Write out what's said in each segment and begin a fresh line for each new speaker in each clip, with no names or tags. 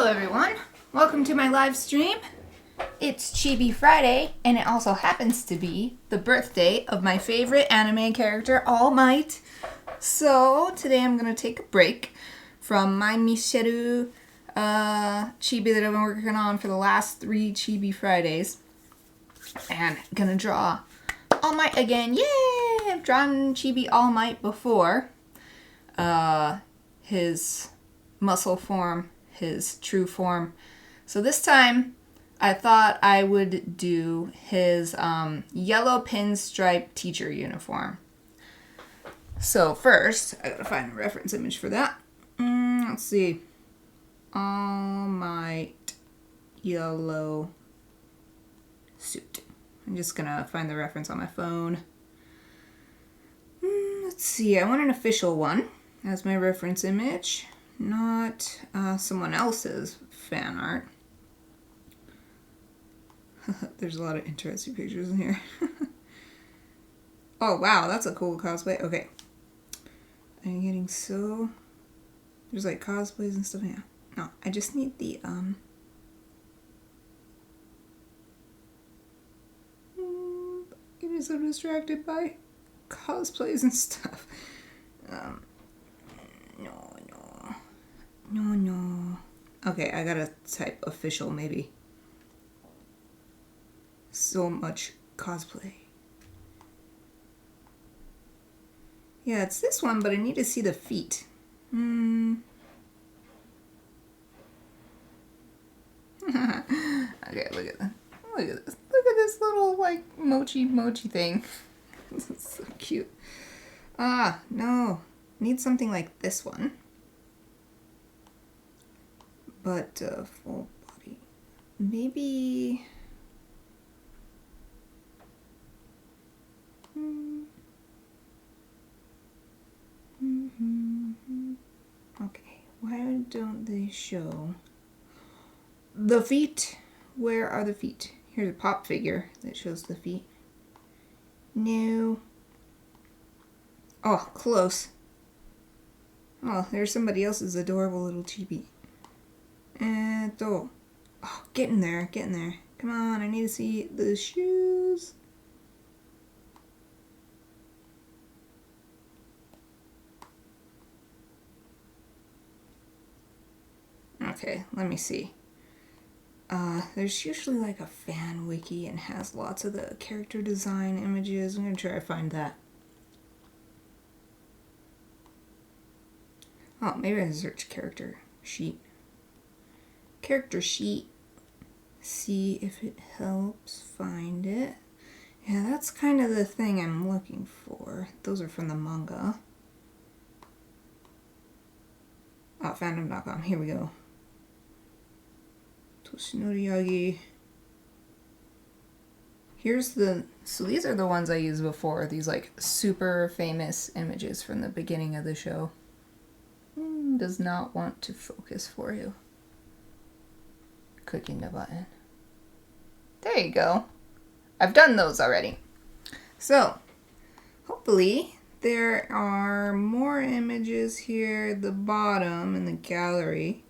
Hello everyone, welcome to my live stream. It's Chibi Friday, and it also happens to be the birthday of my favorite anime character, All Might. So today I'm going to take a break from my Micheru Chibi that I've been working on for the last 3 Chibi Fridays. And gonna draw All Might again. Yay! I've drawn Chibi All Might before. His muscle form, his true form. So this time I thought I would do his yellow pinstripe teacher uniform. So first, I gotta find a reference image for that. Let's see. All Might yellow suit. I'm just gonna find the reference on my phone. Let's see, I want an official one as my reference image, not someone else's fan art. There's a lot of interesting pictures in here. Oh wow, that's a cool cosplay. Okay. I'm getting so... There's like cosplays and stuff. Yeah. No, I just need the I'm getting so distracted by cosplays and stuff. No. Okay, I gotta type official maybe. So much cosplay. Yeah, it's this one, but I need to see the feet. Okay, look at that. Look at this. Look at this little, like, mochi thing. This is so cute. No. Need something like this one. But, full body. Maybe... Okay, why don't they show the feet? Where are the feet? Here's a pop figure that shows the feet. No. Oh, close. Oh, there's somebody else's adorable little chibi. Oh, get in there. Come on, I need to see the shoes. Okay, let me see. There's usually like a fan wiki and has lots of the character design images. I'm gonna try to find that. Oh, maybe I can search character sheet. Character sheet. See if it helps find it. Yeah, that's kind of the thing I'm looking for. Those are from the manga. Oh, fandom.com. Here we go. Toshinori. Here's the... So these are the ones I used before. These like super famous images from the beginning of the show. Does not want to focus for you. Clicking the button. There you go. I've done those already. So, hopefully there are more images here at the bottom in the gallery.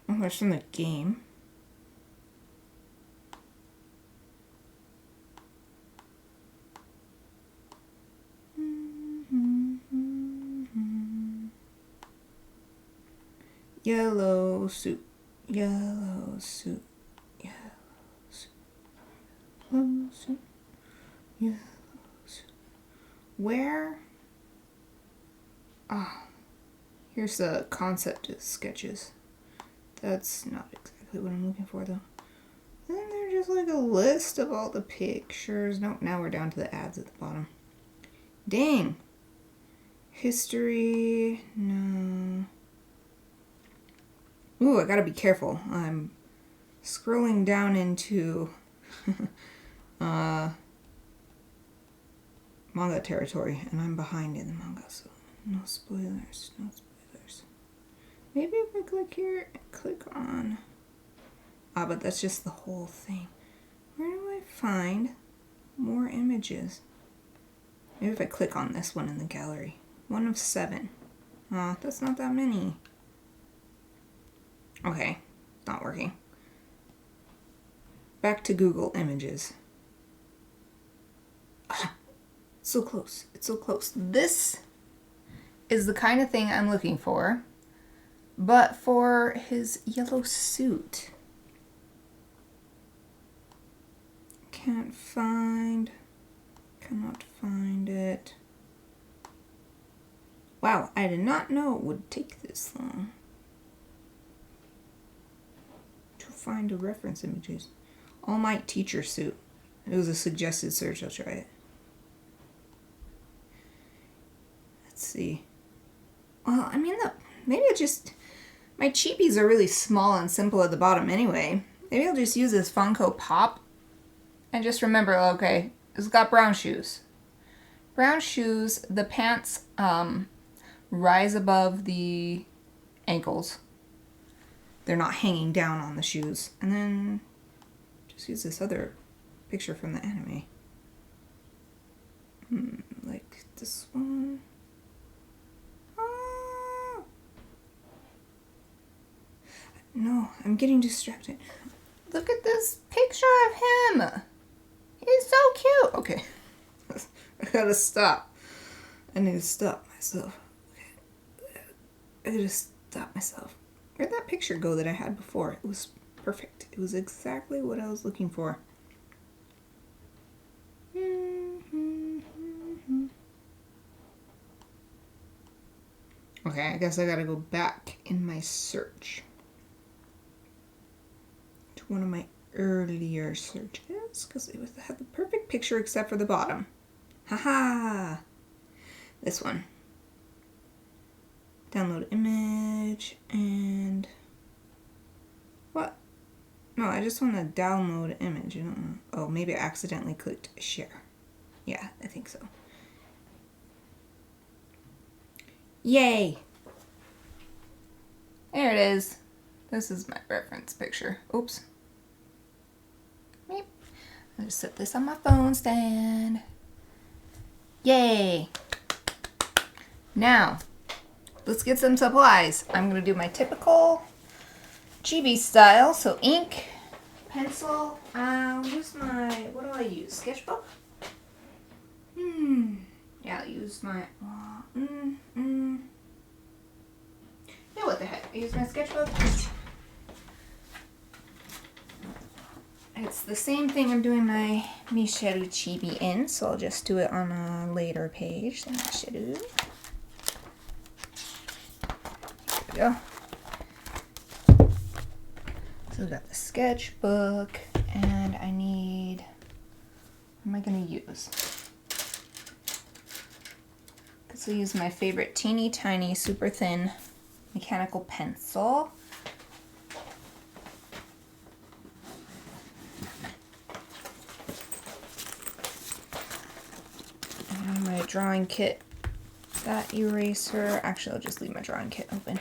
Oh, there's from the game. Yellow suit. Yellow suit. Where? Here's the concept sketches. That's not exactly what I'm looking for, though. Then there's just like a list of all the pictures. Nope, now we're down to the ads at the bottom. Dang. History. No. Ooh, I gotta be careful. I'm scrolling down into manga territory, and I'm behind in the manga, so no spoilers. Maybe if I click here and click on... but that's just the whole thing. Where do I find more images? Maybe if I click on this one in the gallery. 1 of 7. That's not that many. Okay, not working. Back to Google Images. Ah, so close. It's so close. This is the kind of thing I'm looking for, but for his yellow suit. Cannot find it. Wow, I did not know it would take this long to find the reference images. All Might teacher suit. It was a suggested search. I'll try it. Let's see. Well, I mean, look, maybe I just... My Chibis are really small and simple at the bottom anyway. Maybe I'll just use this Funko Pop and just remember, okay, it's got brown shoes. Brown shoes, the pants rise above the ankles. They're not hanging down on the shoes. And then just use this other picture from the anime. Like this one. No, I'm getting distracted. Look at this picture of him. He's so cute. Okay. I gotta stop. I need to stop myself. Okay. I gotta stop myself. Where'd that picture go that I had before? It was perfect. It was exactly what I was looking for. Okay, I guess I gotta go back in my search to one of my earlier searches because it had the perfect picture except for the bottom. Haha! This one. Download image and... What? No, I just want to download image. I don't know. Oh, maybe I accidentally clicked share. Yeah, I think so. Yay! There it is. This is my reference picture. Oops. Meep. I'll just set this on my phone stand. Yay! Now, let's get some supplies. I'm going to do my typical Chibi style. So ink, pencil. I'll use my, what do I use? Sketchbook? Yeah, I'll use my, yeah, what the heck? I use my sketchbook. It's the same thing I'm doing my Micheru Chibi in, so I'll just do it on a later page. Micheru. There we go. So we've got the sketchbook, and I need, what am I going to use? So I'll use my favorite teeny tiny super thin mechanical pencil. And my drawing kit, that eraser. Actually, I'll just leave my drawing kit open.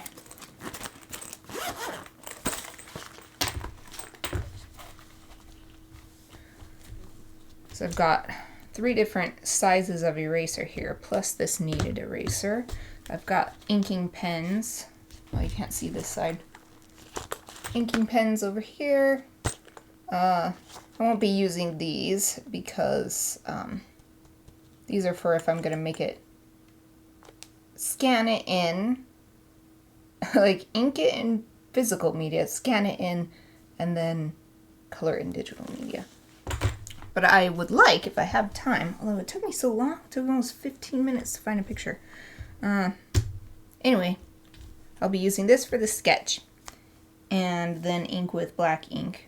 So I've got 3 different sizes of eraser here, plus this kneaded eraser. I've got inking pens. Well, you can't see this side. Inking pens over here. I won't be using these because these are for if I'm going to make it, scan it in, like ink it in physical media, scan it in, and then color it in digital media. But I would like, if I have time, although it took me so long, it took almost 15 minutes to find a picture. Anyway, I'll be using this for the sketch. And then ink with black ink.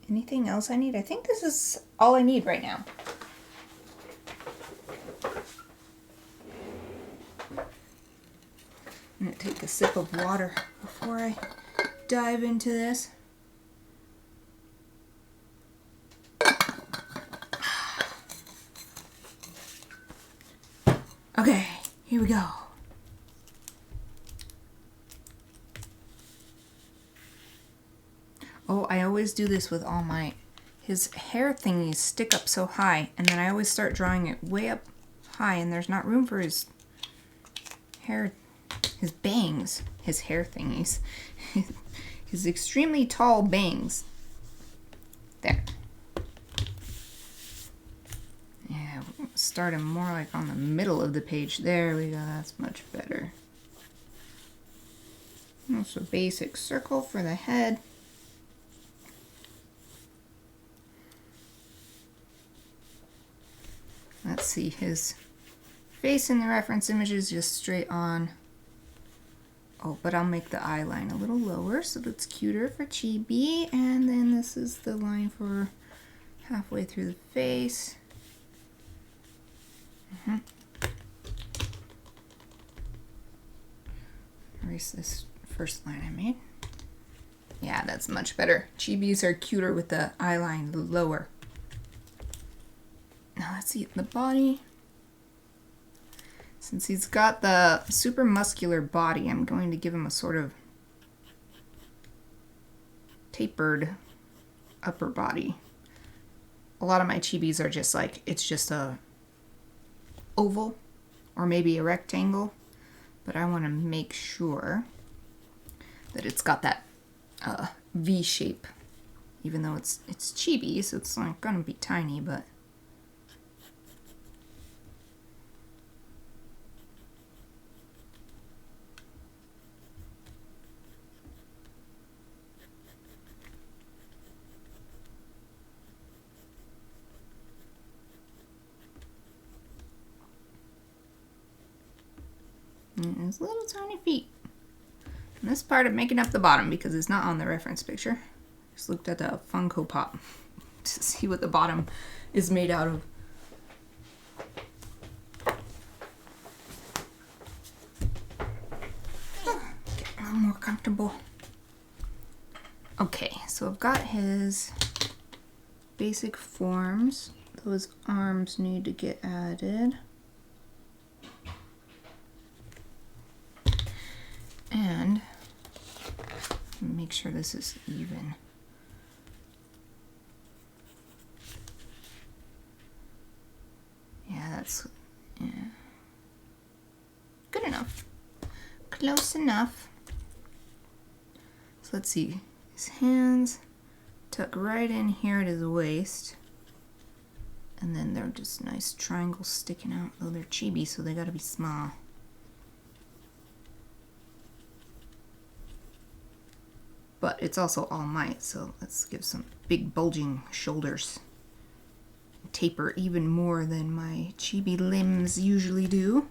Anything else I need? I think this is all I need right now. I'm going to take a sip of water before I dive into this. Okay, here we go. Oh, I always do this with All Might. His hair thingies stick up so high, and then I always start drawing it way up high, and there's not room for his hair, his bangs, his hair thingies. his extremely tall bangs. There. Yeah, we're gonna start him more like on the middle of the page. There we go, that's much better. Also a basic circle for the head. Let's see, his face in the reference image is just straight on. Oh, but I'll make the eye line a little lower so that's cuter for Chibi. And then this is the line for halfway through the face. Erase this first line I made. Yeah, that's much better. Chibis are cuter with the eye line lower. Now let's see the body. Since he's got the super muscular body, I'm going to give him a sort of tapered upper body. A lot of my chibis are just like, it's just a oval or maybe a rectangle, but I want to make sure that it's got that V shape, even though it's chibi, so it's not gonna be tiny, but and his little tiny feet. And this part of making up the bottom because it's not on the reference picture. Just looked at the Funko Pop to see what the bottom is made out of. Get a little more comfortable. Okay, so I've got his basic forms. Those arms need to get added. And make sure this is even. Yeah, that's good enough. Close enough. So let's see. His hands tuck right in here at his waist. And then they're just nice triangles sticking out. Oh, they're chibi, so they gotta be small. But it's also All Might, so let's give some big bulging shoulders. Taper even more than my chibi limbs usually do.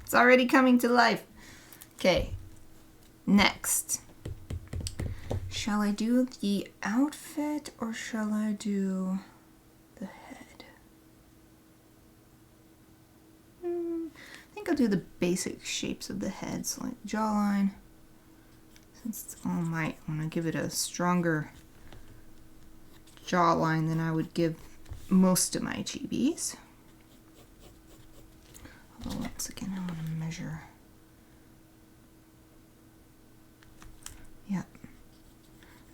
It's already coming to life. Okay, next. Shall I do the outfit or shall I do the head? I think I'll do the basic shapes of the head, so like jawline. Since it's All Might, I want to give it a stronger jawline than I would give most of my chibis. Although once again, I want to measure. Yep.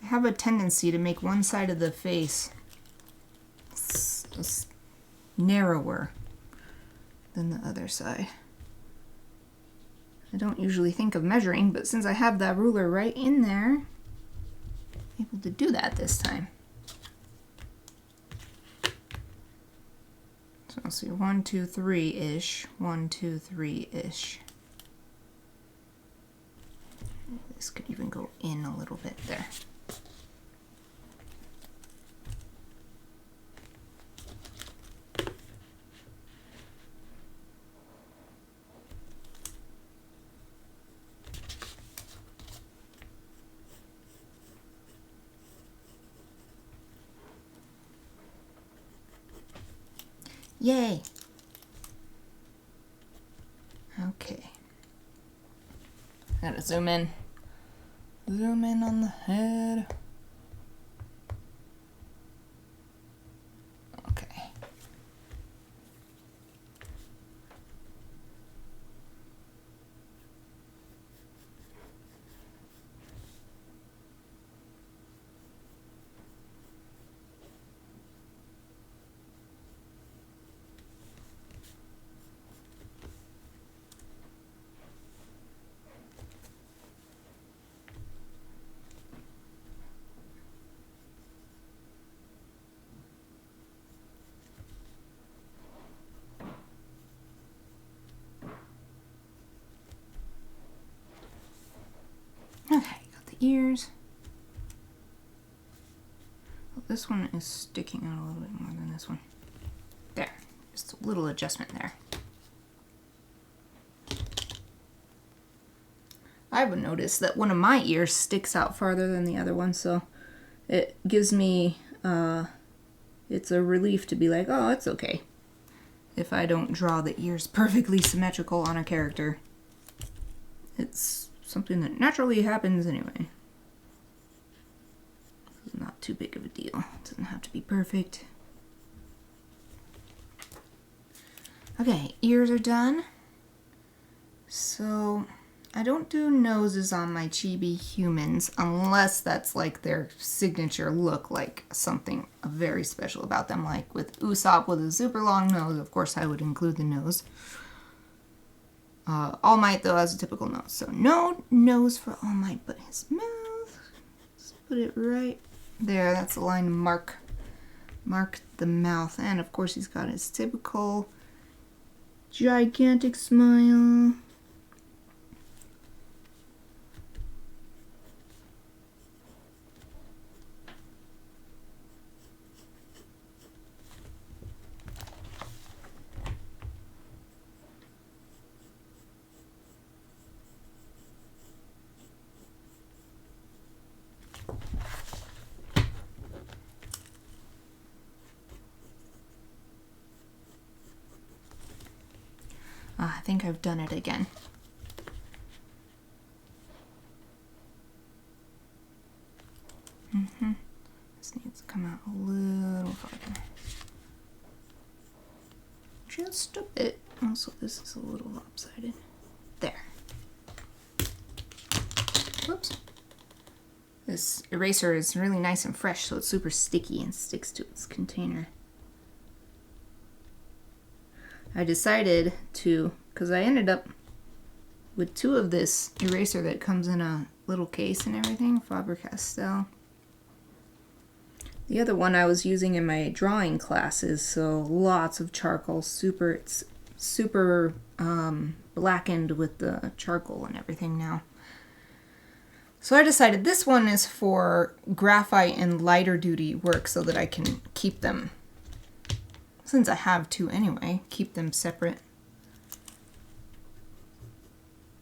I have a tendency to make one side of the face narrower than the other side. I don't usually think of measuring, but since I have that ruler right in there, I'm able to do that this time. So I'll see 1, 2, 3-ish, 1, 2, 3-ish. This could even go in a little bit there. Yay! Okay. Gotta zoom in. Zoom in on the head. Okay. ears. Well, this one is sticking out a little bit more than this one. There, just a little adjustment there. I've noticed that one of my ears sticks out farther than the other one, so it gives me, it's a relief to be like, oh, it's okay if I don't draw the ears perfectly symmetrical on a character. It's something that naturally happens anyway. It's not too big of a deal. It doesn't have to be perfect. Okay, ears are done. So I don't do noses on my chibi humans unless that's like their signature look, like something very special about them. Like with Usopp with a super long nose, of course I would include the nose. All Might though has a typical nose, so no nose for All Might, but his mouth. Let's put it right there. That's the line to mark the mouth, and of course he's got his typical gigantic smile. I think I've done it again. This needs to come out a little farther. Just a bit. Also, this is a little lopsided. There. Whoops. This eraser is really nice and fresh, so it's super sticky and sticks to its container. I decided to, because I ended up with 2 of this eraser that comes in a little case and everything, Faber-Castell. The other one I was using in my drawing classes, so lots of charcoal, it's super blackened with the charcoal and everything now. So I decided this one is for graphite and lighter duty work so that I can keep them, since I have 2 anyway, keep them separate.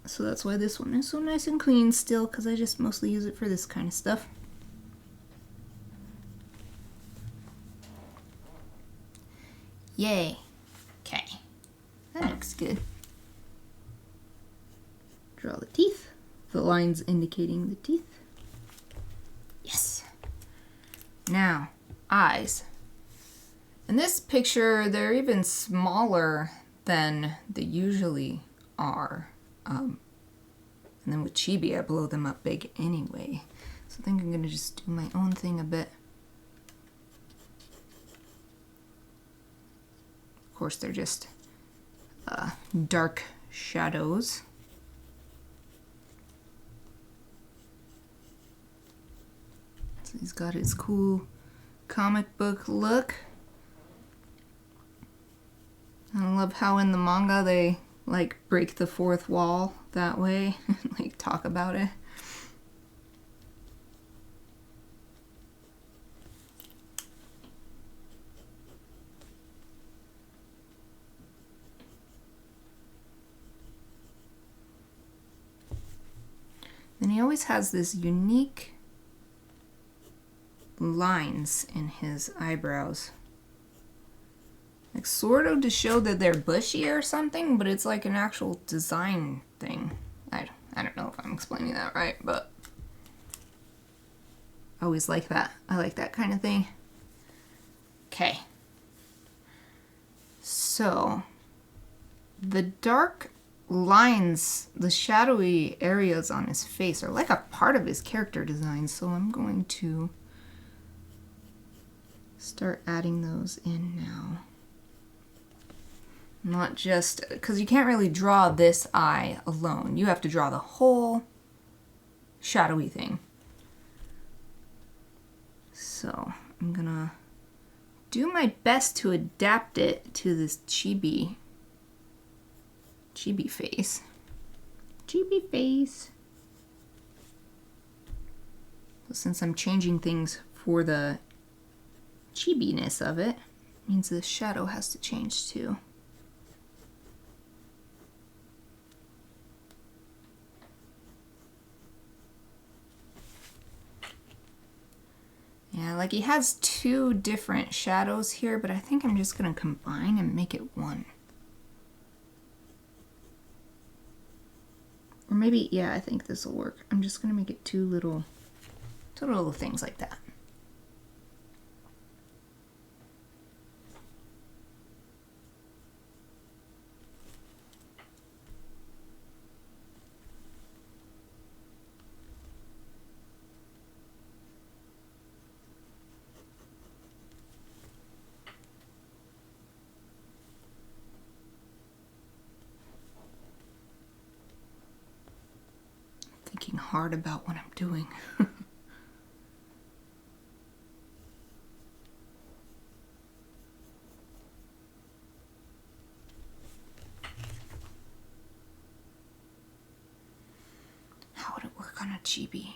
So that's why this one is so nice and clean still, because I just mostly use it for this kind of stuff. Yay. Okay. That looks good. Draw the teeth. The lines indicating the teeth. Yes. Now, eyes. In this picture, they're even smaller than they usually are. And then with Chibi, I blow them up big anyway. So I think I'm going to just do my own thing a bit. Of course, they're just dark shadows. So he's got his cool comic book look. I love how in the manga they like break the 4th wall that way and like talk about it. Then he always has this unique lines in his eyebrows. Like sort of to show that they're bushy or something, but it's like an actual design thing. I don't know if I'm explaining that right, but I always like that. I like that kind of thing. Okay. So the dark lines, the shadowy areas on his face are like a part of his character design, so I'm going to start adding those in now. Not just, because you can't really draw this eye alone. You have to draw the whole shadowy thing. So I'm gonna do my best to adapt it to this chibi face. Chibi face. But since I'm changing things for the chibiness of it, means the shadow has to change too. Yeah, like he has two different shadows here, but I think I'm just gonna combine and make it one. Or maybe, yeah, I think this will work. I'm just gonna make it two little things like that. Thinking hard about what I'm doing. How would it work on a chibi?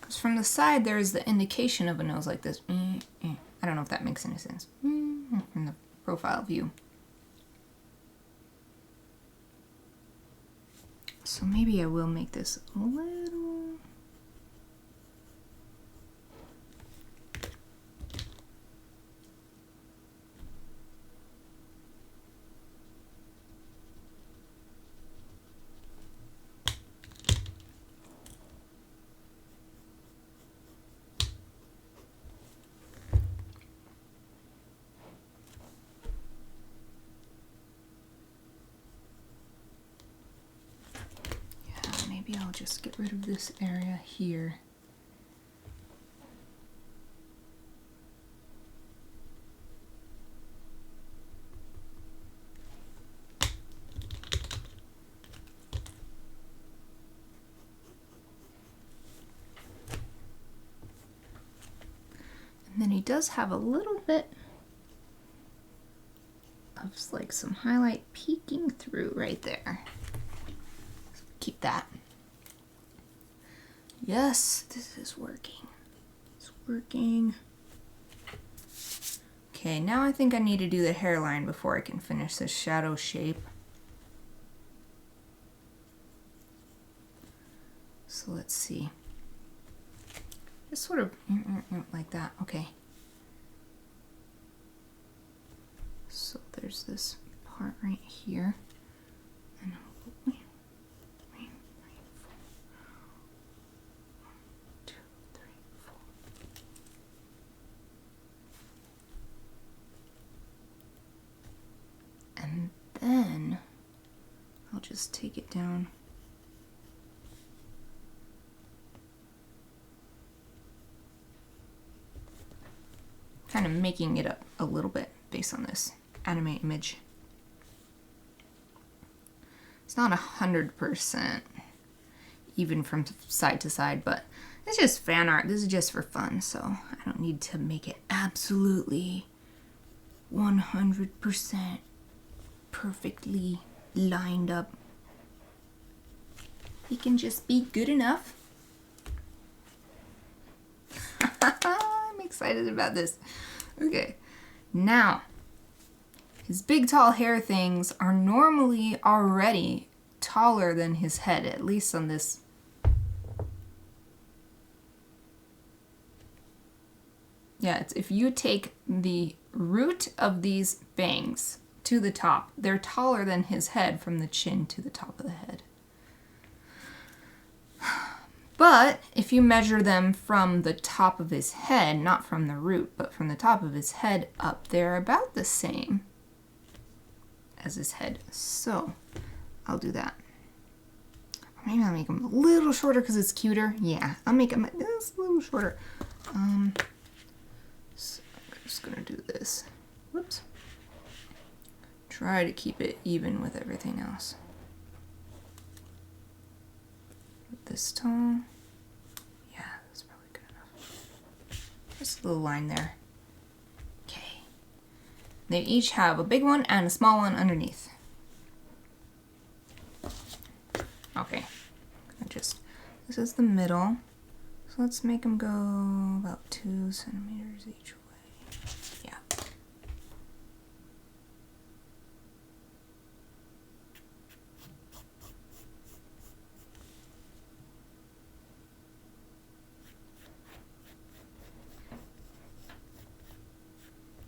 Because from the side there is the indication of a nose like this. I don't know if that makes any sense. From the profile view. So maybe I will make this a little... I'll just get rid of this area here. And then he does have a little bit of like some highlight peeking through right there. So keep that. Yes, this is working. It's working. Okay, now I think I need to do the hairline before I can finish this shadow shape. So let's see. Just sort of like that. Okay. So there's this part right here. And and then I'll just take it down. Kind of making it up a little bit based on this anime image. It's not 100% even from side to side, but it's just fan art. This is just for fun, so I don't need to make it absolutely 100% perfectly lined up. It can just be good enough. I'm excited about this. Okay, now his big tall hair things are normally already taller than his head, at least on this. Yeah, it's, if you take the root of these bangs to the top, they're taller than his head from the chin to the top of the head. But if you measure them from the top of his head, not from the root, but from the top of his head up, they're about the same as his head. So I'll do that. Maybe I'll make them a little shorter because it's cuter. Yeah, I'll make them just a little shorter. So I'm just gonna do this. Whoops. Try to keep it even with everything else. This tone. Yeah, that's probably good enough. Just a little line there. Okay. They each have a big one and a small one underneath. Okay. This is the middle. So So let's make them go about 2 centimeters each way. Yeah.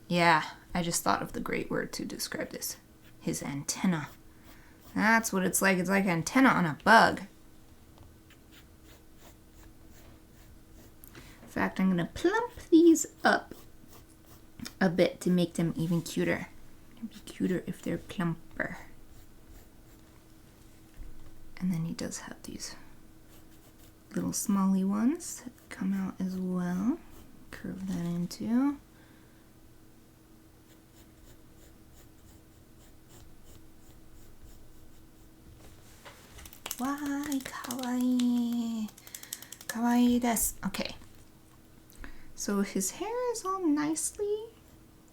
Yeah, I just thought of the great word to describe this. His antenna. That's what it's like. It's like antenna on a bug. In fact, I'm going to plump these up a bit to make them even cuter. It'd be cuter if they're plumper. And then he does have these little smally ones that come out as well. Curve that into. Why, kawaii. Kawaii desu. Okay. So his hair is all nicely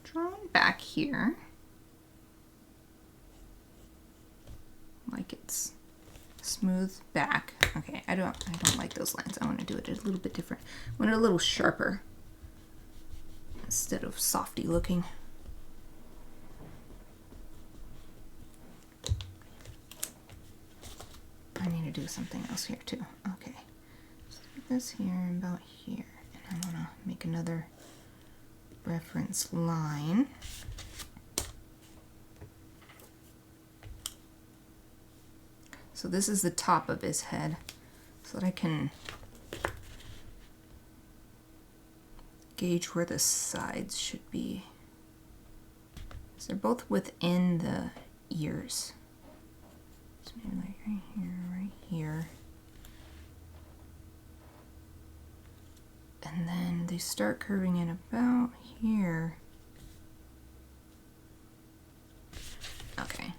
drawn back here. Like it's smooth back. Okay, I don't like those lines. I want to do it a little bit different. I want it a little sharper instead of softy looking. I need to do something else here too. Okay, so this here and about here, and I want to make another reference line. So this is the top of his head, so that I can gauge where the sides should be. So they're both within the ears. So maybe like right here, right here. And then they start curving in about here. Okay.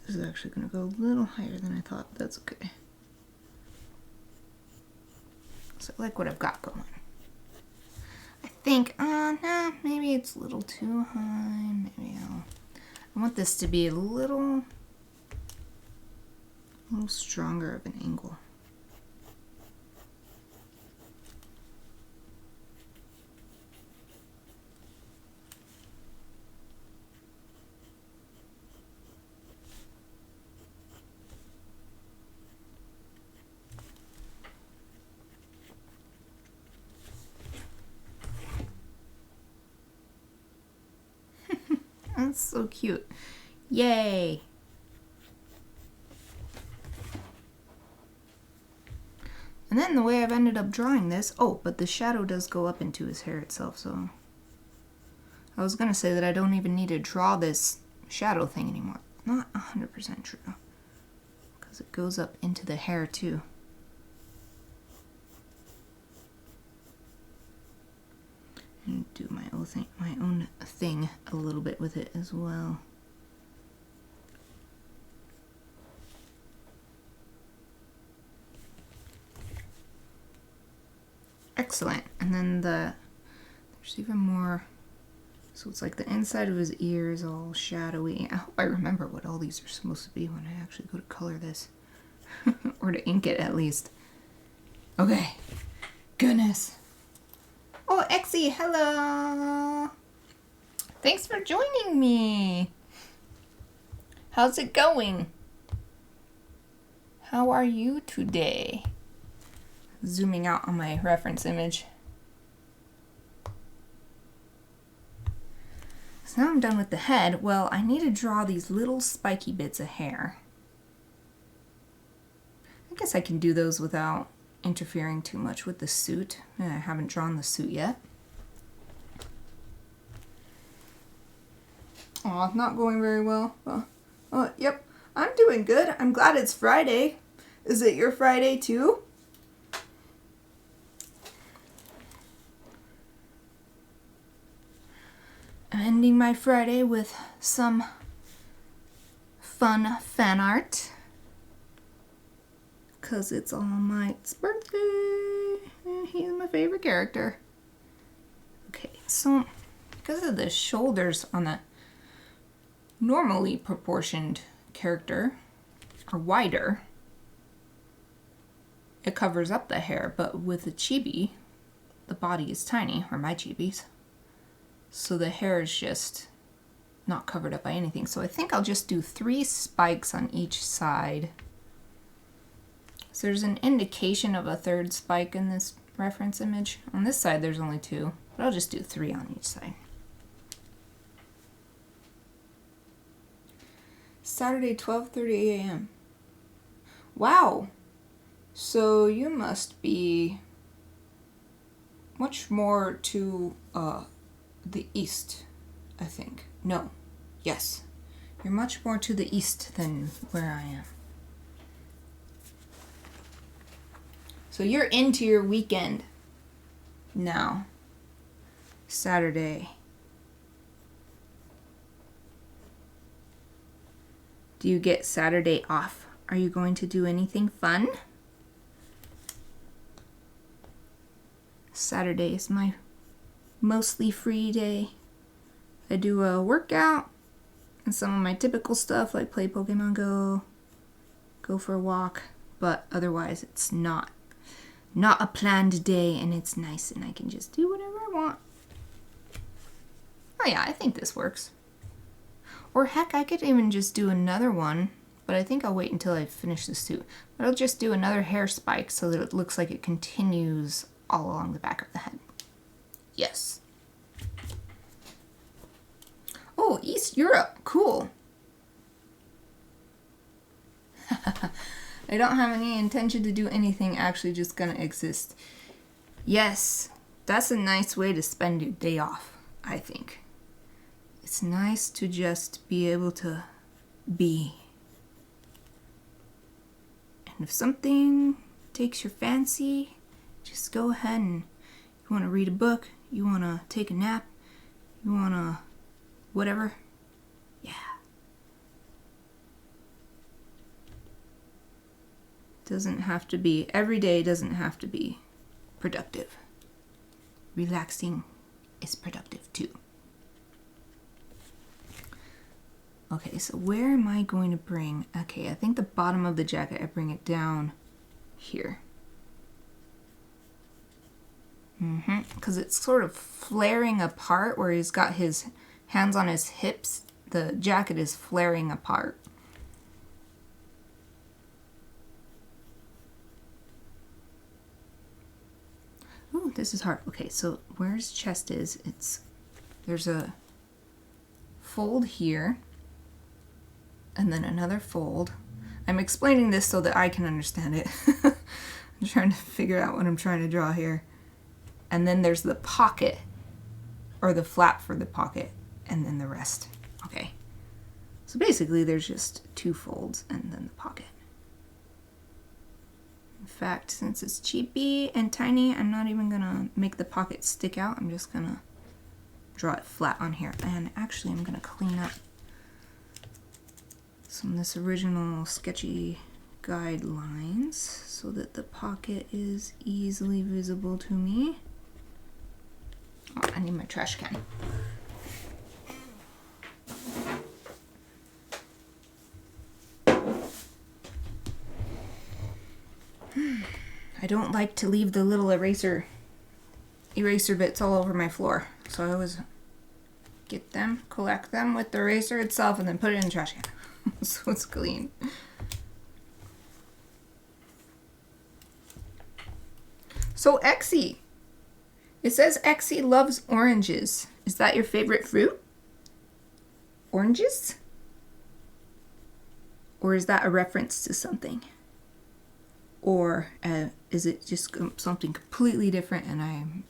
This is actually going to go a little higher than I thought. That's okay. So I like what I've got going. I think, no, maybe it's a little too high. Maybe I want this to be a little stronger of an angle. That's so cute. Yay! And then the way I've ended up drawing this, oh, but the shadow does go up into his hair itself, so I was gonna say that I don't even need to draw this shadow thing anymore. Not 100% true, because it goes up into the hair too. And do my own thing a little bit with it as well. Excellent. And then there's even more. So it's like the inside of his ear is all shadowy. I hope I remember what all these are supposed to be when I actually go to color this. Or to ink it at least. Okay. Goodness. Oh, Exie, hello! Thanks for joining me! How's it going? How are you today? Zooming out on my reference image. So now I'm done with the head. Well, I need to draw these little spiky bits of hair. I guess I can do those without interfering too much with the suit. I haven't drawn the suit yet. Aw, not going very well. Yep, I'm doing good. I'm glad it's Friday. Is it your Friday too? ending my Friday with some fun fan art. Because it's All Might's birthday. And he's my favorite character. Okay, so because of the shoulders on the normally proportioned character are wider, it covers up the hair, but with the Chibi, the body is tiny, or my Chibis, so the hair is just not covered up by anything. So I think I'll just do 3 spikes on each side. So there's an indication of a 3rd spike in this reference image. On this side there's only 2, but I'll just do 3 on each side. Saturday, 12:30 a.m. Wow! So you must be much more to the east, I think. No. Yes. You're much more to the east than where I am. So you're into your weekend now. Saturday. Do you get Saturday off? Are you going to do anything fun? Saturday is my mostly free day. I do a workout and some of my typical stuff like play Pokemon Go, go for a walk, but otherwise it's not a planned day, and it's nice and I can just do whatever I want. Oh yeah, I think this works. Or heck, I could even just do another one, but I think I'll wait until I finish the suit. But I'll just do another hair spike so that it looks like it continues all along the back of the head. Yes. Oh, East Europe. Cool. I don't have any intention to do anything, actually just gonna exist. Yes, that's a nice way to spend your day off, I think. It's nice to just be able to be. And if something takes your fancy, just go ahead and you want to read a book, you want to take a nap, you want to whatever. Yeah. Doesn't have to be, every day doesn't have to be productive. Relaxing is productive too. Okay, so where am I going to bring, okay, I think the bottom of the jacket, I bring it down here. Because it's sort of flaring apart where he's got his hands on his hips. The jacket is flaring apart. Ooh, this is hard. Okay, so where his chest is, there's a fold here, and then another fold. I'm explaining this so that I can understand it. I'm trying to figure out what I'm trying to draw here. And then there's the pocket, or the flap for the pocket, and then the rest. Okay. So basically there's just 2 folds and then the pocket. In fact, since it's cheapy and tiny, I'm not even gonna make the pocket stick out. I'm just gonna draw it flat on here. And actually I'm gonna clean up some of this original sketchy guidelines so that the pocket is easily visible to me. Oh, I need my trash can. I don't like to leave the little eraser bits all over my floor, so I always get them, collect them with the eraser itself, and then put it in the trash can so it's clean. So Exie, it says Exie loves oranges. Is that your favorite fruit? Oranges? Or is that a reference to something? Or is it just something completely different and I'm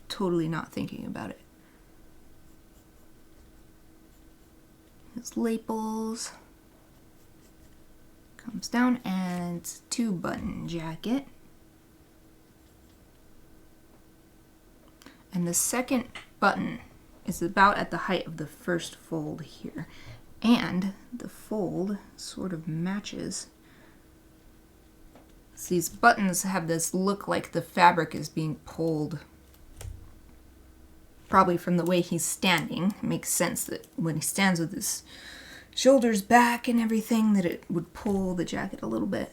totally not thinking about it? His lapels. Comes down and it's 2-button jacket. And the second button is about at the height of the first fold here. And the fold sort of matches. So these buttons have this look like the fabric is being pulled. Probably from the way he's standing. It makes sense that when he stands with his shoulders back and everything, that it would pull the jacket a little bit.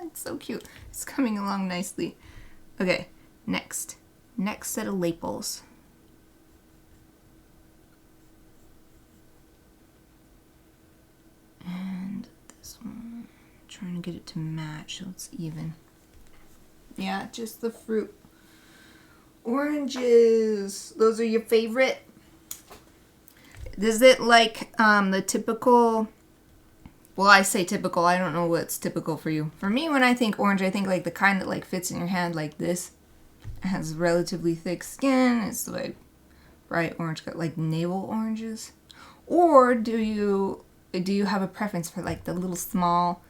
It's so cute. It's coming along nicely. Okay, next set of lapels. And this one, I'm trying to get it to match so it's even. Yeah, just the fruit. Oranges. Those are your favorite? Is it like the typical... Well, I say typical. I don't know what's typical for you. For me, when I think orange, I think like the kind that like fits in your hand like this. It has relatively thick skin. It's like bright orange, like navel oranges. Or do you have a preference for like the little small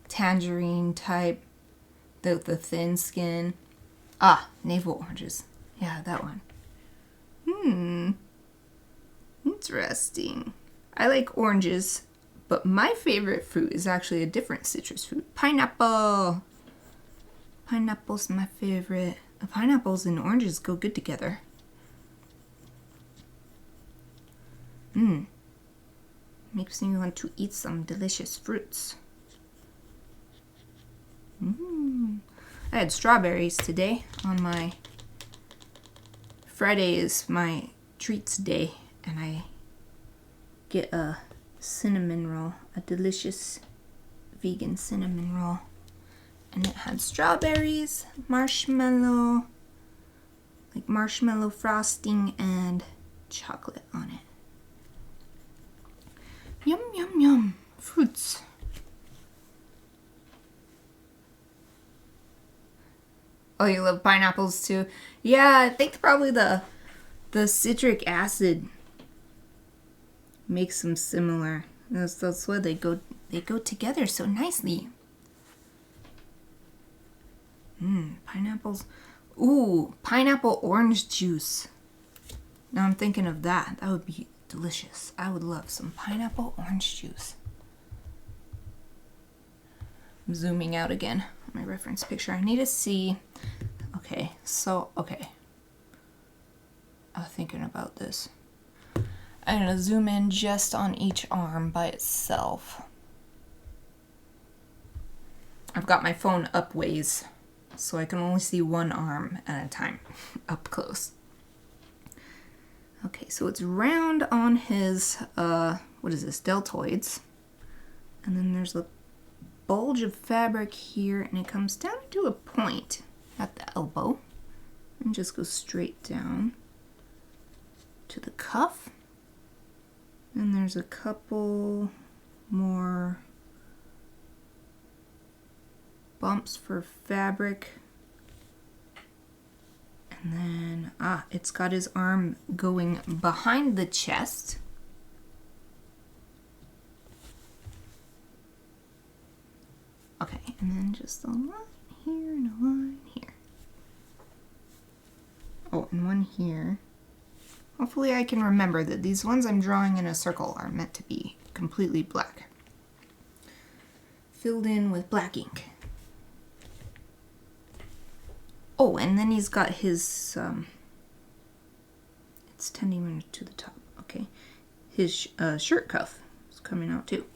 tangerine type, the thin skin? Ah, navel oranges. Yeah, that one. Interesting. I like oranges, but my favorite fruit is actually a different citrus fruit. Pineapple. Pineapple's my favorite. Pineapples and oranges go good together. Makes me want to eat some delicious fruits. I had strawberries today on my... Friday is my treats day, and I get a cinnamon roll, a delicious vegan cinnamon roll. And it had strawberries, marshmallow, like marshmallow frosting, and chocolate on it. Yum, yum, yum. Fruits. Oh, you love pineapples too? Yeah, I think probably the citric acid makes them similar. That's why they go together so nicely. Pineapples. Ooh, pineapple orange juice. Now I'm thinking of that. That would be delicious. I would love some pineapple orange juice. I'm zooming out again on my reference picture. I need to see. Okay. I'm thinking about this. I'm going to zoom in just on each arm by itself. I've got my phone up ways, so I can only see one arm at a time up close. Okay, so it's round on his, what is this, deltoids. And then there's a bulge of fabric here, and it comes down to a point at the elbow. And just goes straight down to the cuff. And there's a couple more bumps for fabric. And then, it's got his arm going behind the chest. Okay, and then just a line here and a line here. Oh, and one here. Hopefully I can remember that these ones I'm drawing in a circle are meant to be completely black. Filled in with black ink. Oh, and then he's got his, it's tending to the top, okay. His shirt cuff is coming out too.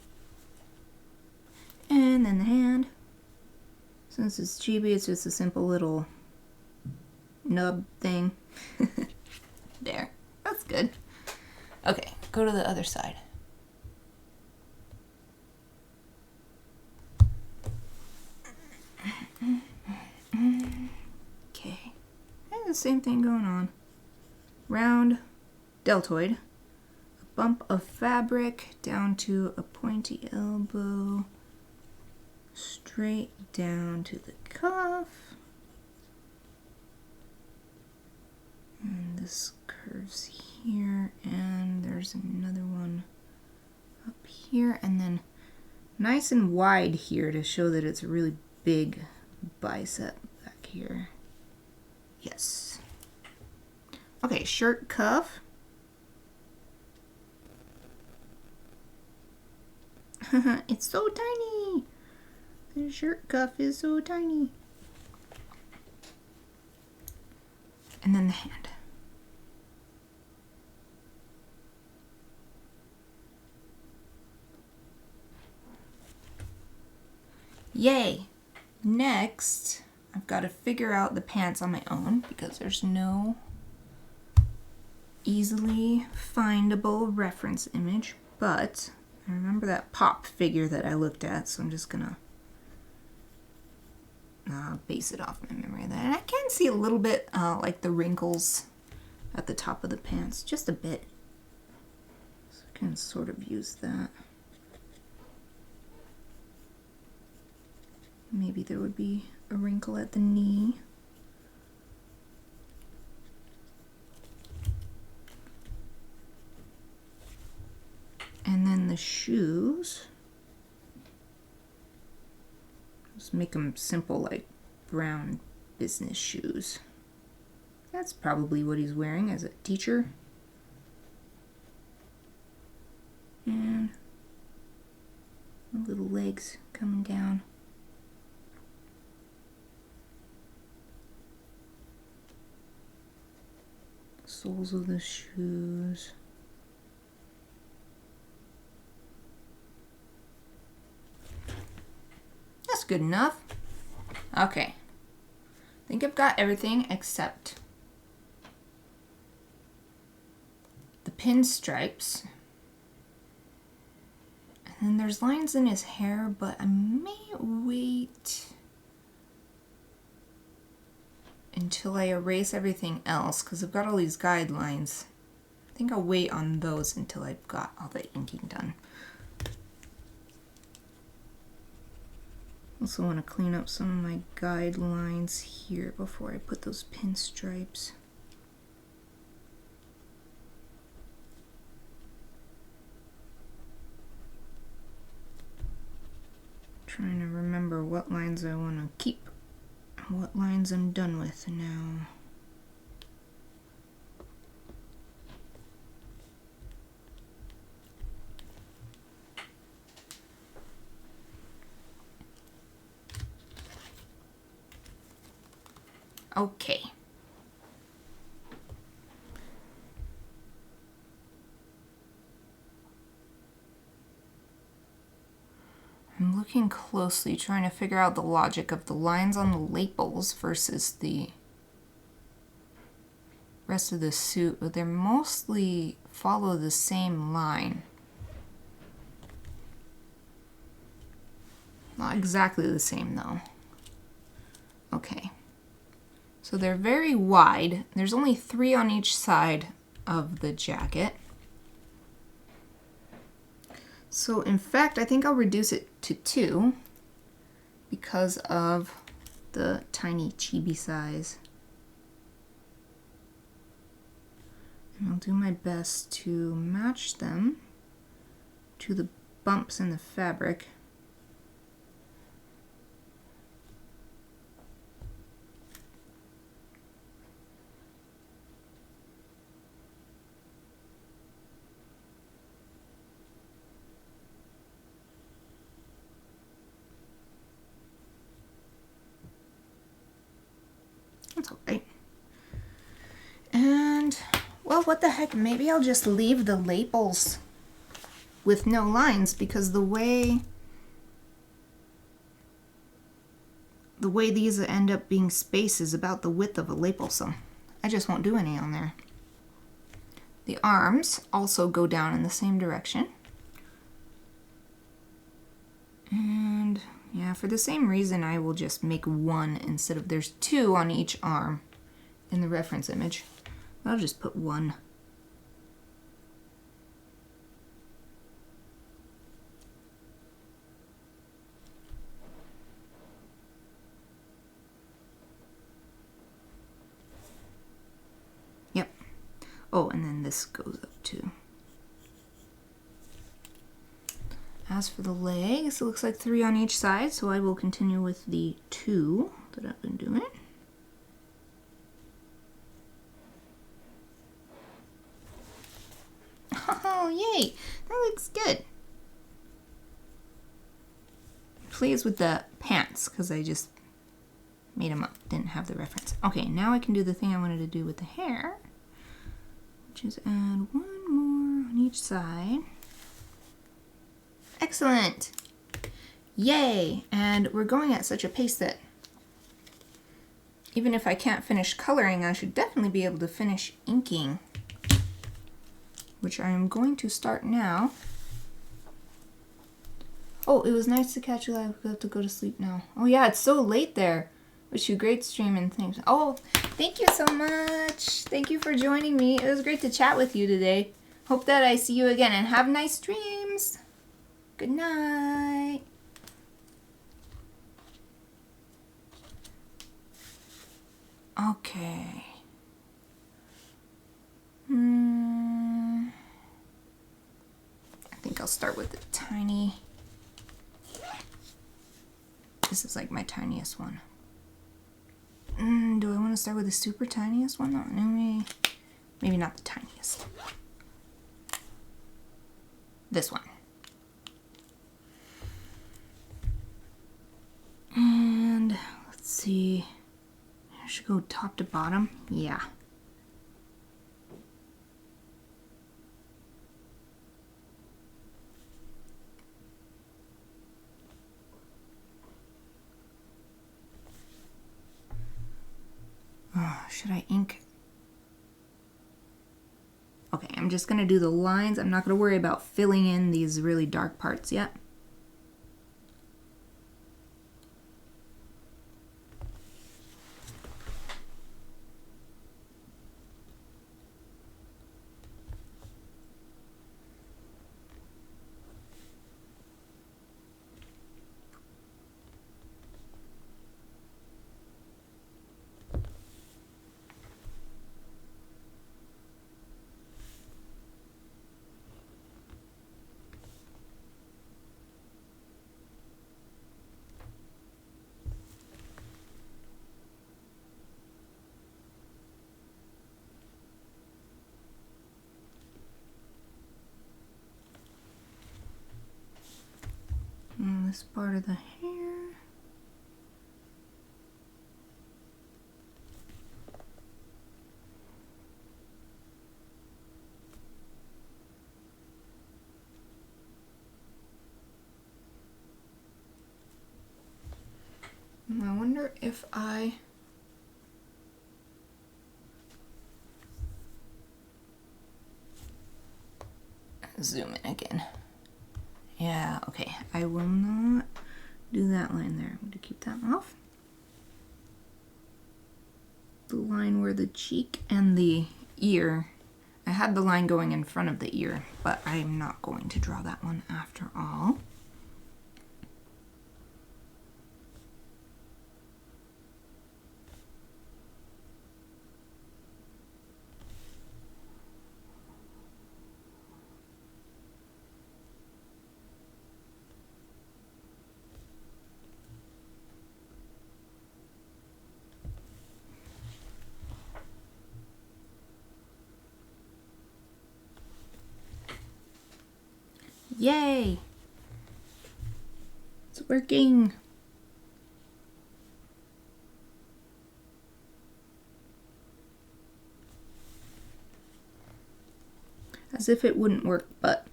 And then the hand. Since it's Chibi, it's just a simple little nub thing. There, that's good. Okay, go to the other side. Okay, and the same thing going on. Round deltoid, a bump of fabric down to a pointy elbow, straight down to the cuff. And this curves here, and there's another one up here, and then nice and wide here to show that it's a really big bicep back here. Yes. Okay, shirt cuff. It's so tiny. The shirt cuff is so tiny. And then the hand. Yay! Next, I've got to figure out the pants on my own because there's no easily findable reference image, but I remember that pop figure that I looked at, so I'm just gonna base it off my memory of that. And I can see a little bit like the wrinkles at the top of the pants, just a bit. So I can sort of use that. Maybe there would be a wrinkle at the knee. And then the shoes, just make them simple, like brown business shoes. That's probably what he's wearing as a teacher. And the little legs coming down. Soles of the shoes. That's good enough. Okay. I think I've got everything except the pinstripes. And then there's lines in his hair, but I may wait until I erase everything else because I've got all these guidelines. I think I'll wait on those until I've got all the inking done. Also want to clean up some of my guidelines here before I put those pinstripes. Trying to remember what lines I want to keep and what lines I'm done with now. Okay. I'm looking closely, trying to figure out the logic of the lines on the lapels versus the rest of the suit, but they mostly follow the same line. Not exactly the same though. Okay. So they're very wide. There's only 3 on each side of the jacket. So in fact, I think I'll reduce it to 2 because of the tiny chibi size. And I'll do my best to match them to the bumps in the fabric. That's alright. And, well, what the heck, maybe I'll just leave the lapels with no lines because the way these end up being spaced is about the width of a lapel, so I just won't do any on there. The arms also go down in the same direction. And yeah, for the same reason, I will just make 1 instead of there's 2 on each arm in the reference image. I'll just put 1. Yep. Oh, and then this goes up too. As for the legs, it looks like 3 on each side, so I will continue with the 2 that I've been doing. looks good. Pleased with the pants because I just made them up. Didn't have the reference. Okay, now I can do the thing I wanted to do with the hair, which is add one more on each side. Excellent. Yay! And we're going at such a pace that even if I can't finish coloring, I should definitely be able to finish inking, which I am going to start now. Oh, it was nice to catch you live. I have to go to sleep now. Oh yeah, it's so late there. Wish you a great stream and things. Oh, thank you so much. Thank you for joining me. It was great to chat with you today. Hope that I see you again and have nice dreams. Good night. Okay. I think I'll start with the tiny. This is like my tiniest one. Do I want to start with the super tiniest one? No, maybe not the tiniest. This one. And let's see. I should go top to bottom. Yeah. Oh, should I ink? Okay, I'm just gonna do the lines. I'm not gonna worry about filling in these really dark parts yet. And this part of the hair. I wonder if I zoom in again. Yeah, okay. I will not do that line there. I'm going to keep that off. The line where the cheek and the ear. I had the line going in front of the ear, but I'm not going to draw that one after all. Yay! It's working! As if it wouldn't work, but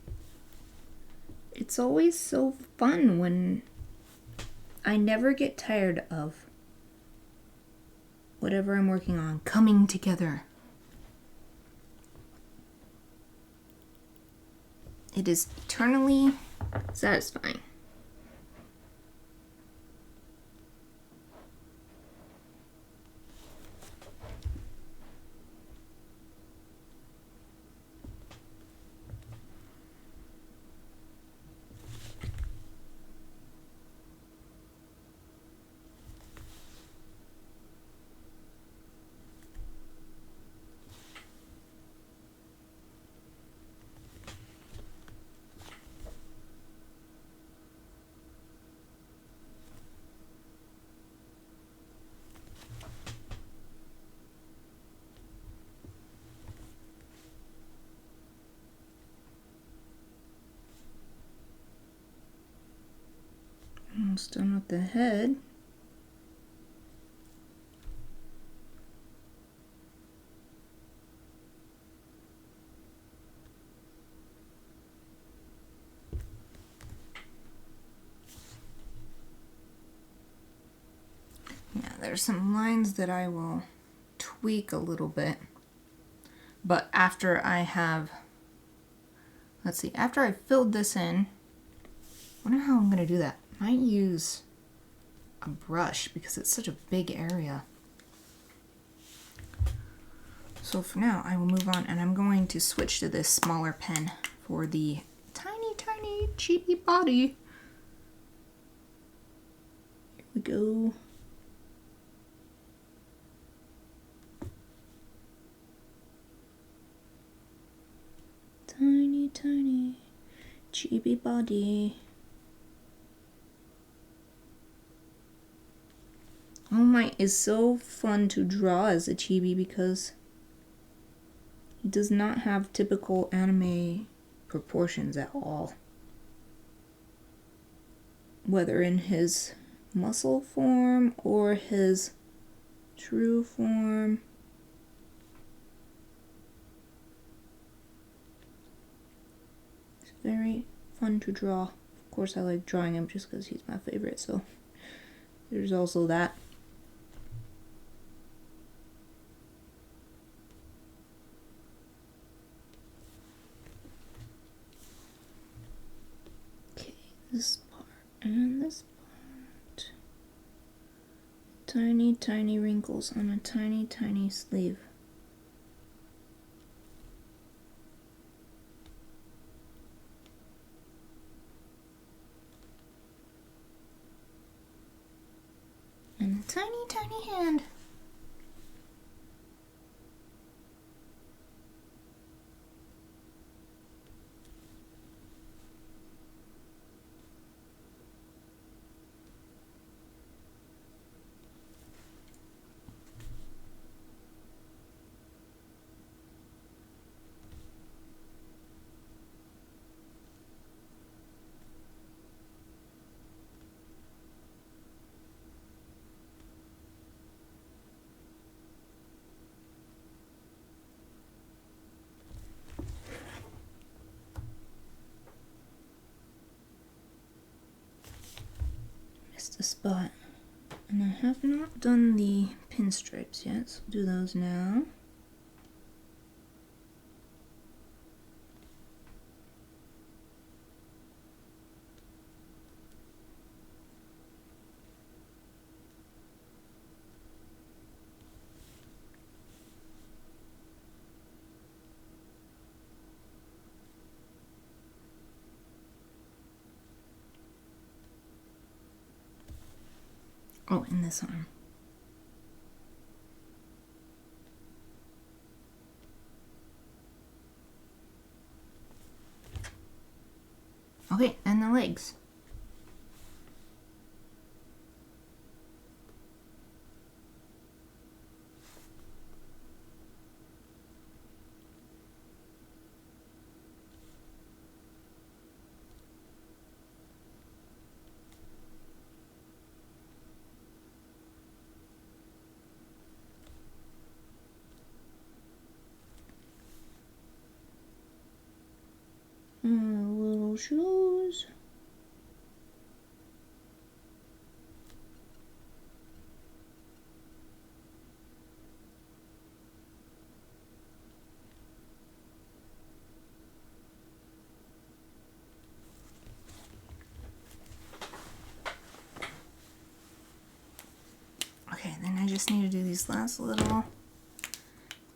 it's always so fun when I never get tired of whatever I'm working on coming together. It is eternally satisfying. Almost done with the head. Yeah, there's some lines that I will tweak a little bit. But after I have, let's see, after I filled this in, I wonder how I'm going to do that. I might use a brush because it's such a big area. So for now, I will move on, and I'm going to switch to this smaller pen for the tiny, tiny Chibi body. Here we go. Tiny, tiny Chibi body. All Might is so fun to draw as a Chibi because he does not have typical anime proportions at all. Whether in his muscle form or his true form. It's very fun to draw. Of course, I like drawing him just because he's my favorite, so there's also that. This part and this part. Tiny, tiny wrinkles on a tiny, tiny sleeve. And a tiny, tiny hand. The spot, and I have not done the pinstripes yet, so I'll do those now. Oh, in this arm. Okay, and the legs. Little shoes. Okay, then I just need to do these last little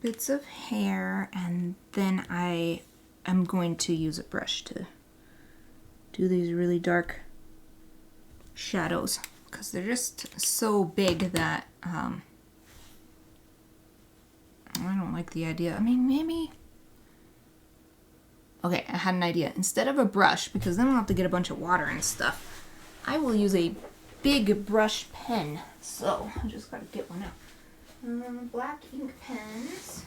bits of hair, and then I am going to use a brush to do these really dark shadows because they're just so big that I don't like the idea. I mean, maybe. Okay, I had an idea. Instead of a brush, because then I'll have to get a bunch of water and stuff, I will use a big brush pen. So I just gotta get one out. Black ink pens.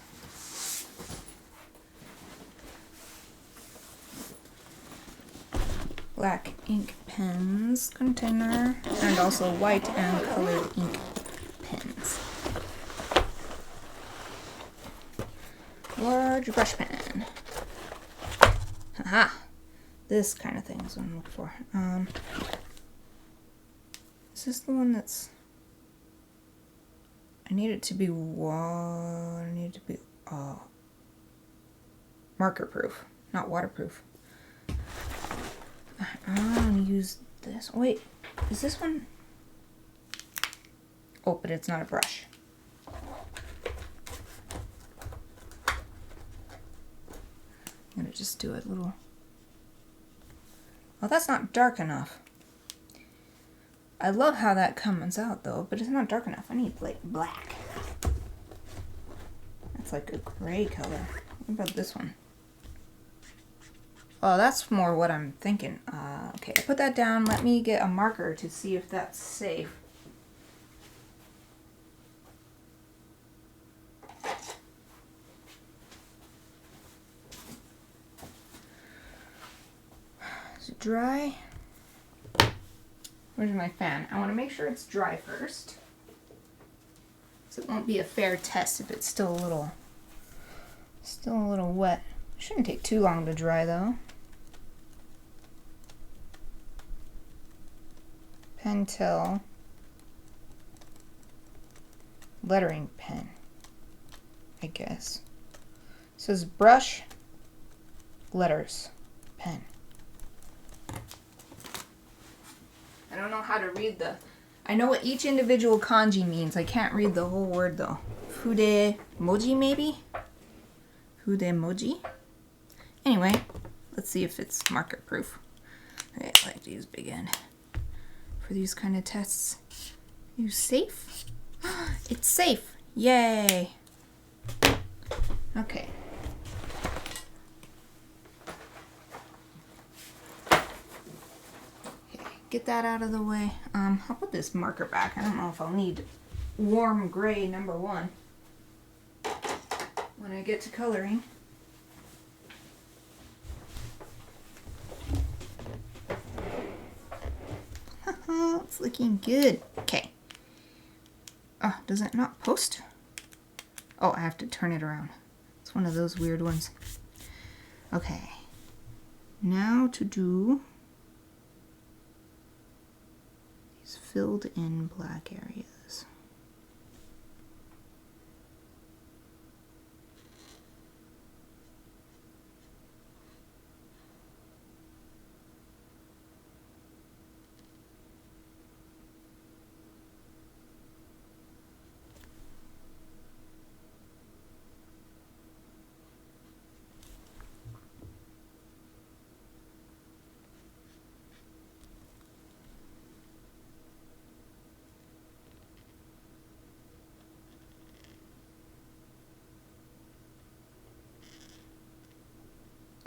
black ink pens container, and also white and colored ink pens. Large brush pen. Haha. This kind of thing is what I'm looking for. Is this the one that's... I need it to be marker proof, not waterproof. I'm gonna use this. Wait, is this one? Oh, but it's not a brush. I'm gonna just do a little... Oh, that's not dark enough. I love how that comes out though, but it's not dark enough. I need like black. That's like a gray color. What about this one? Oh, that's more what I'm thinking. Okay, I put that down. Let me get a marker to see if that's safe. Is it dry? Where's my fan? I want to make sure it's dry first. So it won't be a fair test if it's still a little wet. It shouldn't take too long to dry though. Pentel lettering pen, I guess. It says brush, letters, pen. I don't know how to read I know what each individual kanji means. I can't read the whole word though. Fude moji maybe? Fude moji? Anyway, let's see if it's marker proof. I like to use big end for these kind of tests. You safe? It's safe! Yay! Okay. Get that out of the way. I'll put this marker back. I don't know if I'll need warm gray #1 when I get to coloring. It's looking good. Okay. Oh, does it not post? Oh, I have to turn it around. It's one of those weird ones. Okay. Now to do these filled in black areas.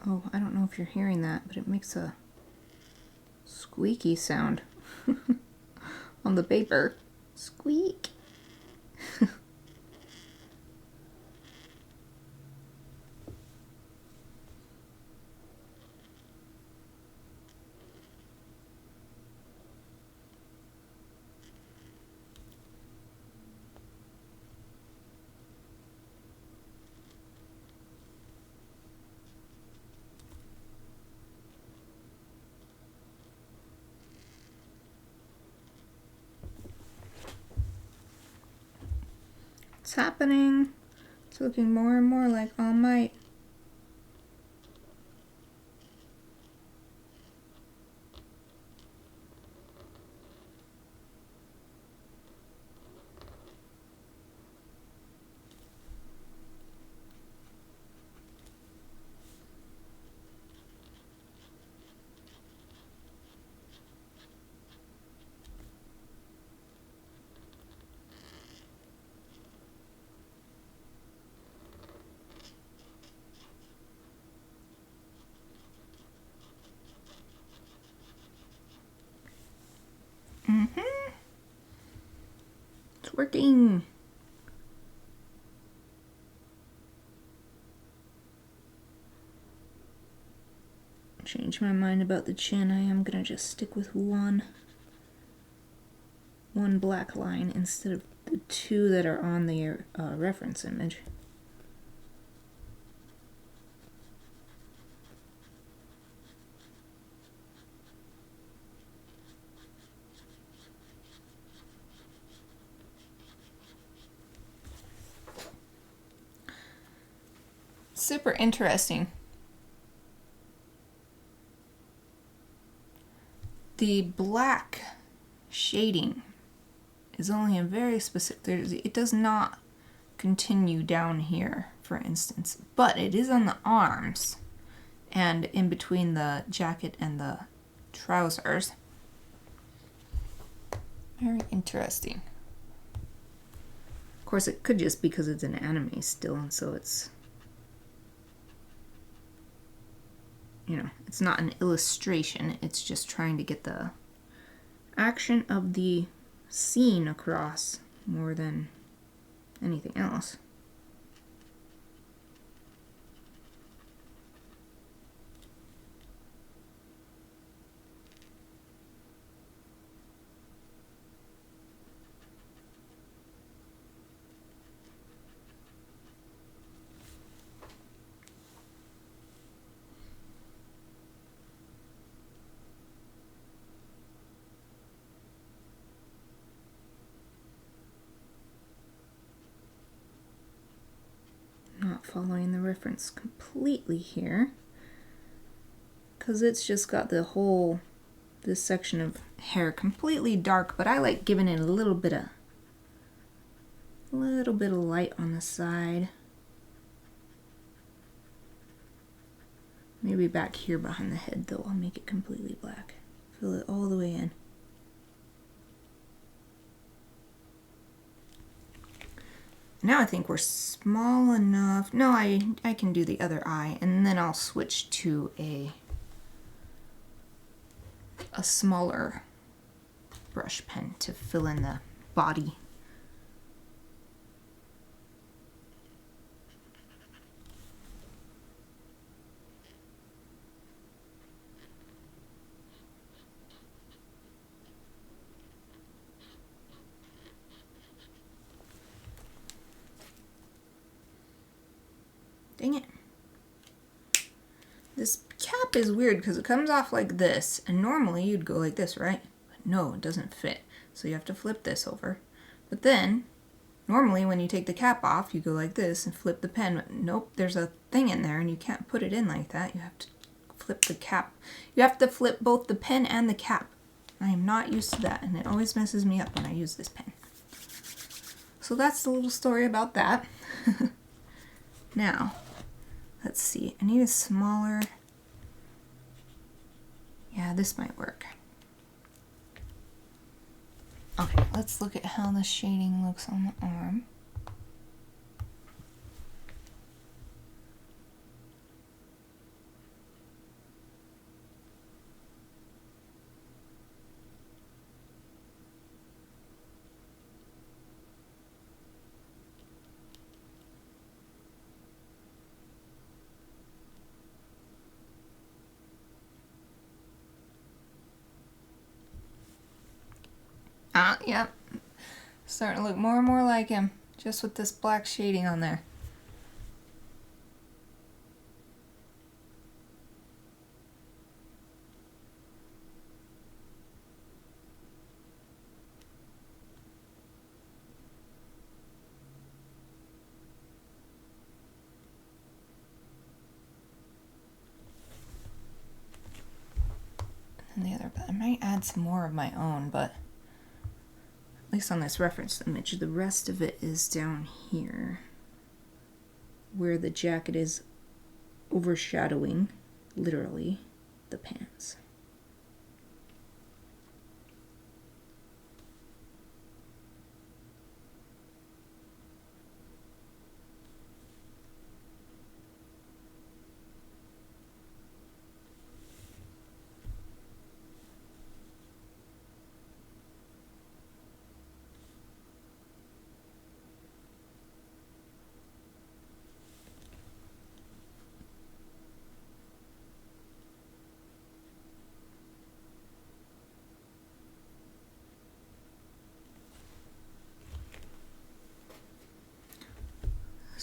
Oh, I don't know if you're hearing that, but it makes a squeaky sound on the paper. Squeak. It's happening. It's looking more and more like All Might. It's working. Change change my mind about the chin, I am gonna just stick with one black line instead of the two that are on the reference image. Super interesting. The black shading is only a very specific, it does not continue down here, for instance, but it is on the arms and in between the jacket and the trousers. Very interesting. Of course, it could just because it's an anime still, and so it's, you know, it's not an illustration, it's just trying to get the action of the scene across more than anything else. Not following the reference completely here because it's just got the whole, this section of hair completely dark, but I like giving it a little bit of light on the side. Maybe back here behind the head though, I'll make it completely black. Fill it all the way in. Now I think we're small enough. No, I can do the other eye, and then I'll switch to a smaller brush pen to fill in the body. Dang it. This cap is weird because it comes off like this, and normally you'd go like this, right? But no, it doesn't fit. So you have to flip this over. But then, normally when you take the cap off, you go like this and flip the pen. But nope, there's a thing in there and you can't put it in like that. You have to flip the cap. You have to flip both the pen and the cap. I am not used to that, and it always messes me up when I use this pen. So that's the little story about that. Now, let's see, I need a smaller, yeah, this might work. Okay, let's look at how the shading looks on the arm. Yep. Starting to look more and more like him, just with this black shading on there. And the other, but I might add some more of my own, but at least on this reference image, the rest of it is down here where the jacket is overshadowing, literally, the pants.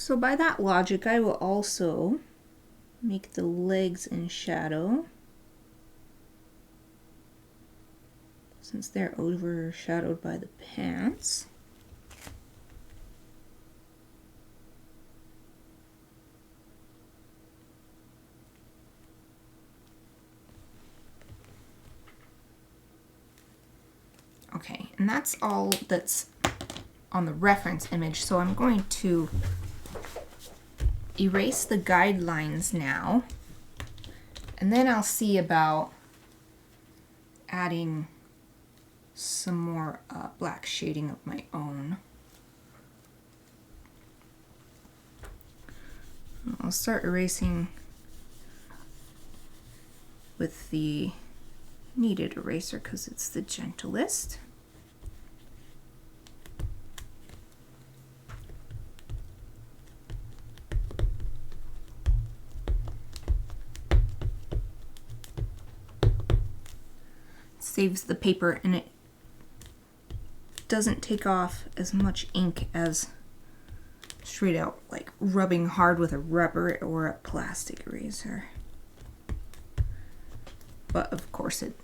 So by that logic, I will also make the legs in shadow, since they're overshadowed by the pants. Okay, and that's all that's on the reference image, so I'm going to erase the guidelines now, and then I'll see about adding some more black shading of my own. I'll start erasing with the kneaded eraser because it's the gentlest. Saves the paper and it doesn't take off as much ink as straight out like rubbing hard with a rubber or a plastic eraser. But of course it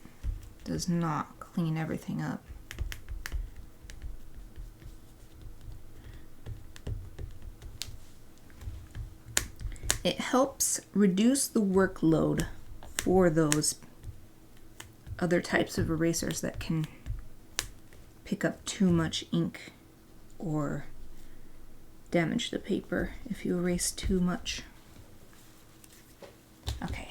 does not clean everything up. It helps reduce the workload for those other types of erasers that can pick up too much ink or damage the paper if you erase too much. Okay.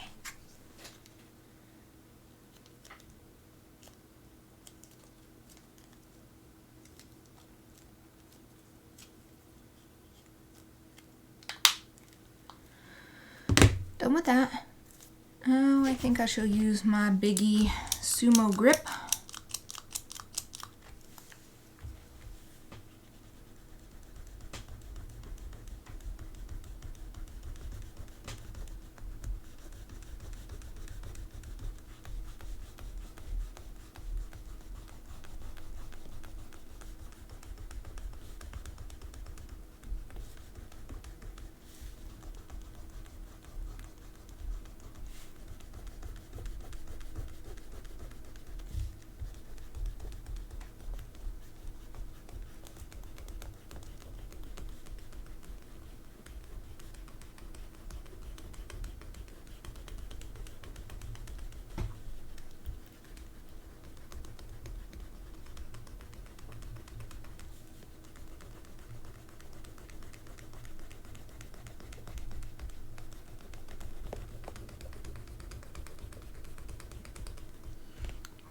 Done with that. Oh, I think I shall use my biggie sumo grip.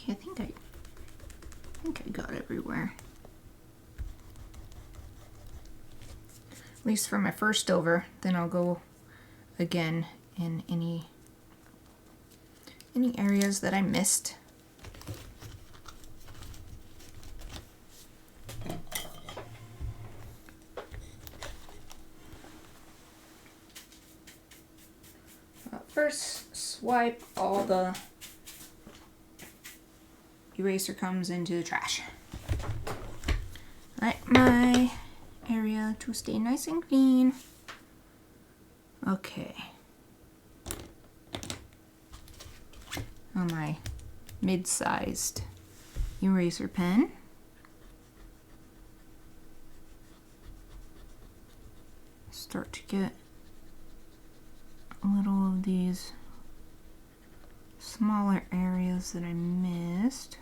Okay, I think I got everywhere. At least for my first over, then I'll go again in any areas that I missed. First, swipe all the eraser comes into the trash. I like my area to stay nice and clean. Okay. On my mid-sized eraser pen. Start to get a little of these smaller areas that I missed.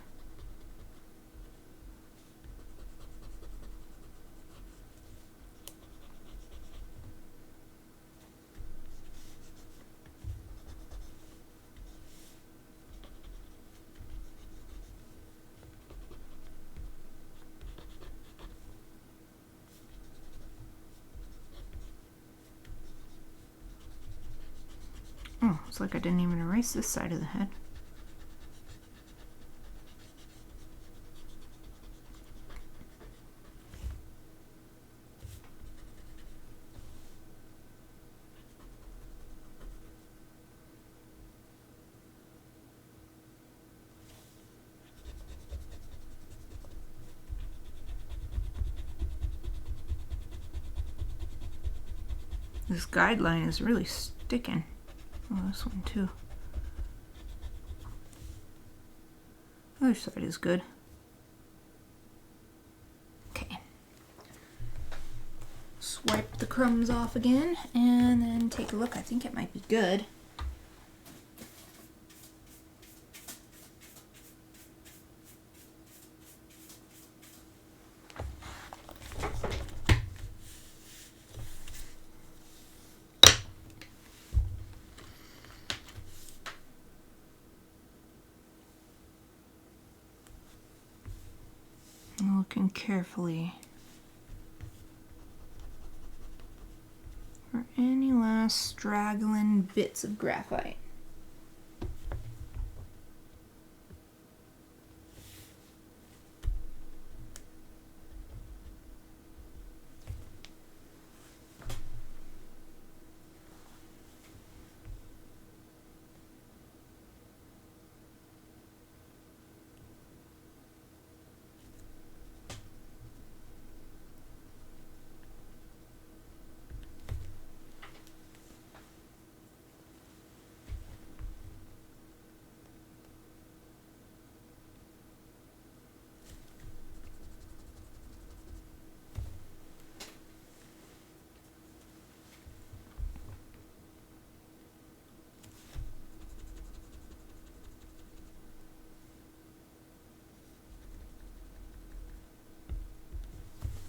Oh, it's like I didn't even erase this side of the head. This guideline is really sticking. Oh, this one too. Other side is good. Okay. Swipe the crumbs off again and then take a look. I think it might be good. Looking carefully for any last straggling bits of graphite.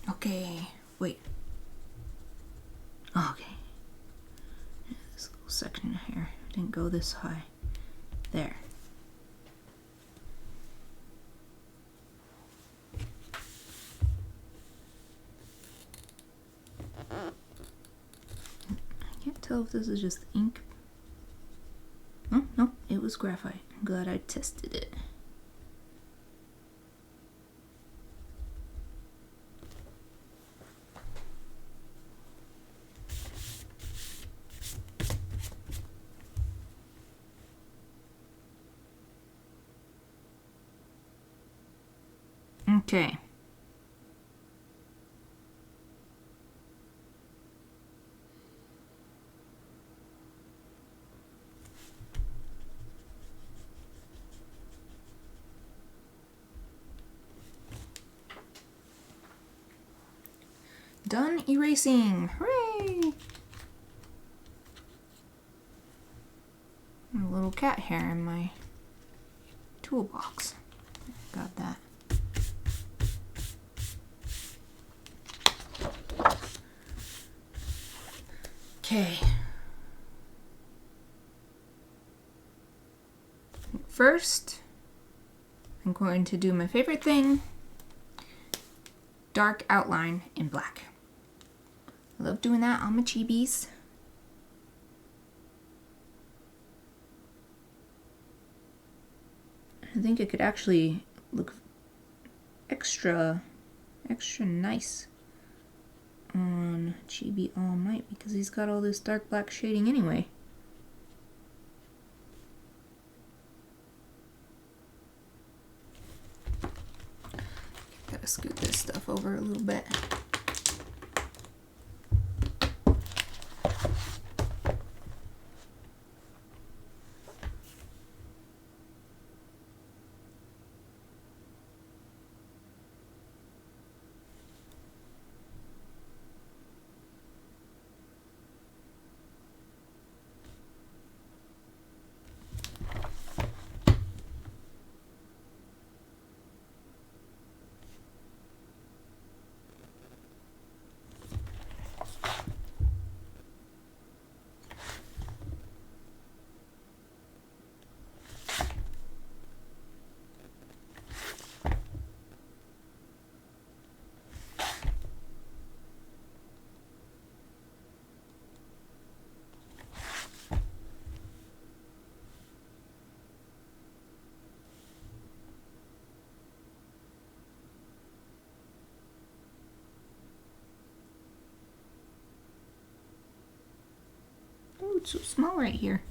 Okay, wait. Oh, okay. This little section here didn't go this high. There. I can't tell if this is just ink. Oh, no, it was graphite. I'm glad I tested it. Okay. Done erasing. Hooray! A little cat hair in my toolbox. Got that. Okay. First, I'm going to do my favorite thing, dark outline in black. I love doing that on my chibis. I think it could actually look extra nice on Chibi All Might because he's got all this dark black shading anyway. Gotta scoot this stuff over a little bit. Oh, it's so small right here.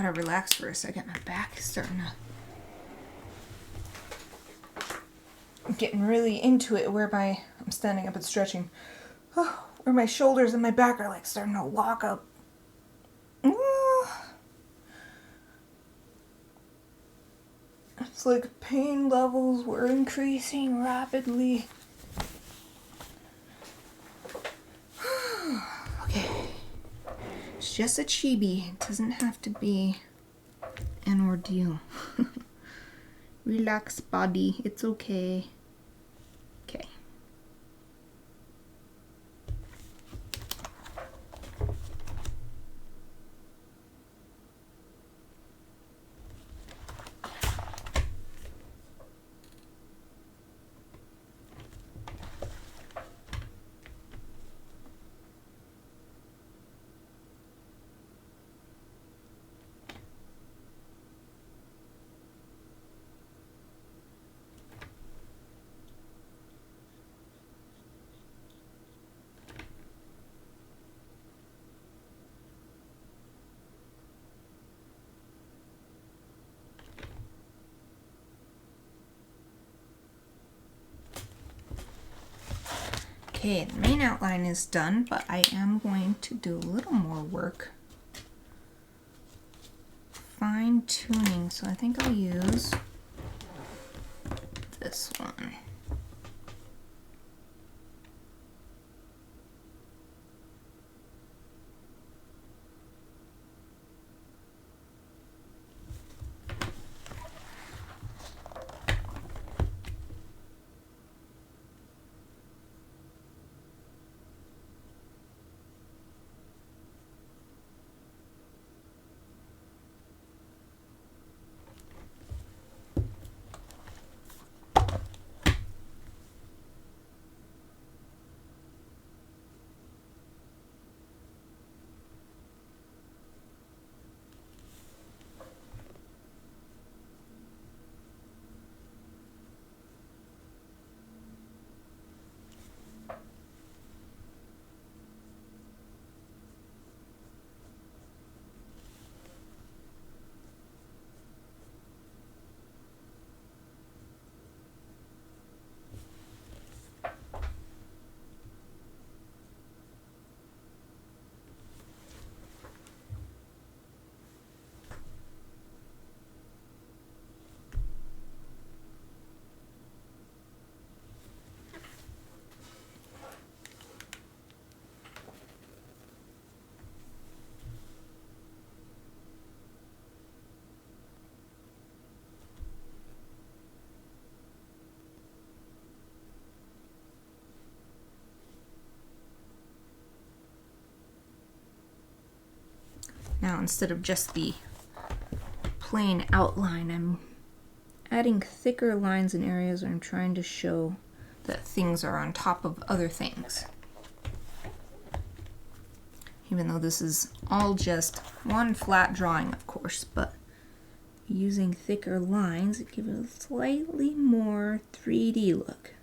gotta relax for a second. My back is starting to... I'm getting really into it where I'm standing up and stretching. Oh, where my shoulders and my back are like starting to lock up. It's like pain levels were increasing rapidly. Okay. It's just a chibi. It doesn't have to be an ordeal. Relax, body. It's okay. Okay. Okay, the main outline is done, but I am going to do a little more work. Fine tuning, so I think I'll use this one. Now, instead of just the plain outline, I'm adding thicker lines in areas where I'm trying to show that things are on top of other things. Even though this is all just one flat drawing, of course, but using thicker lines, it gives it a slightly more 3D look.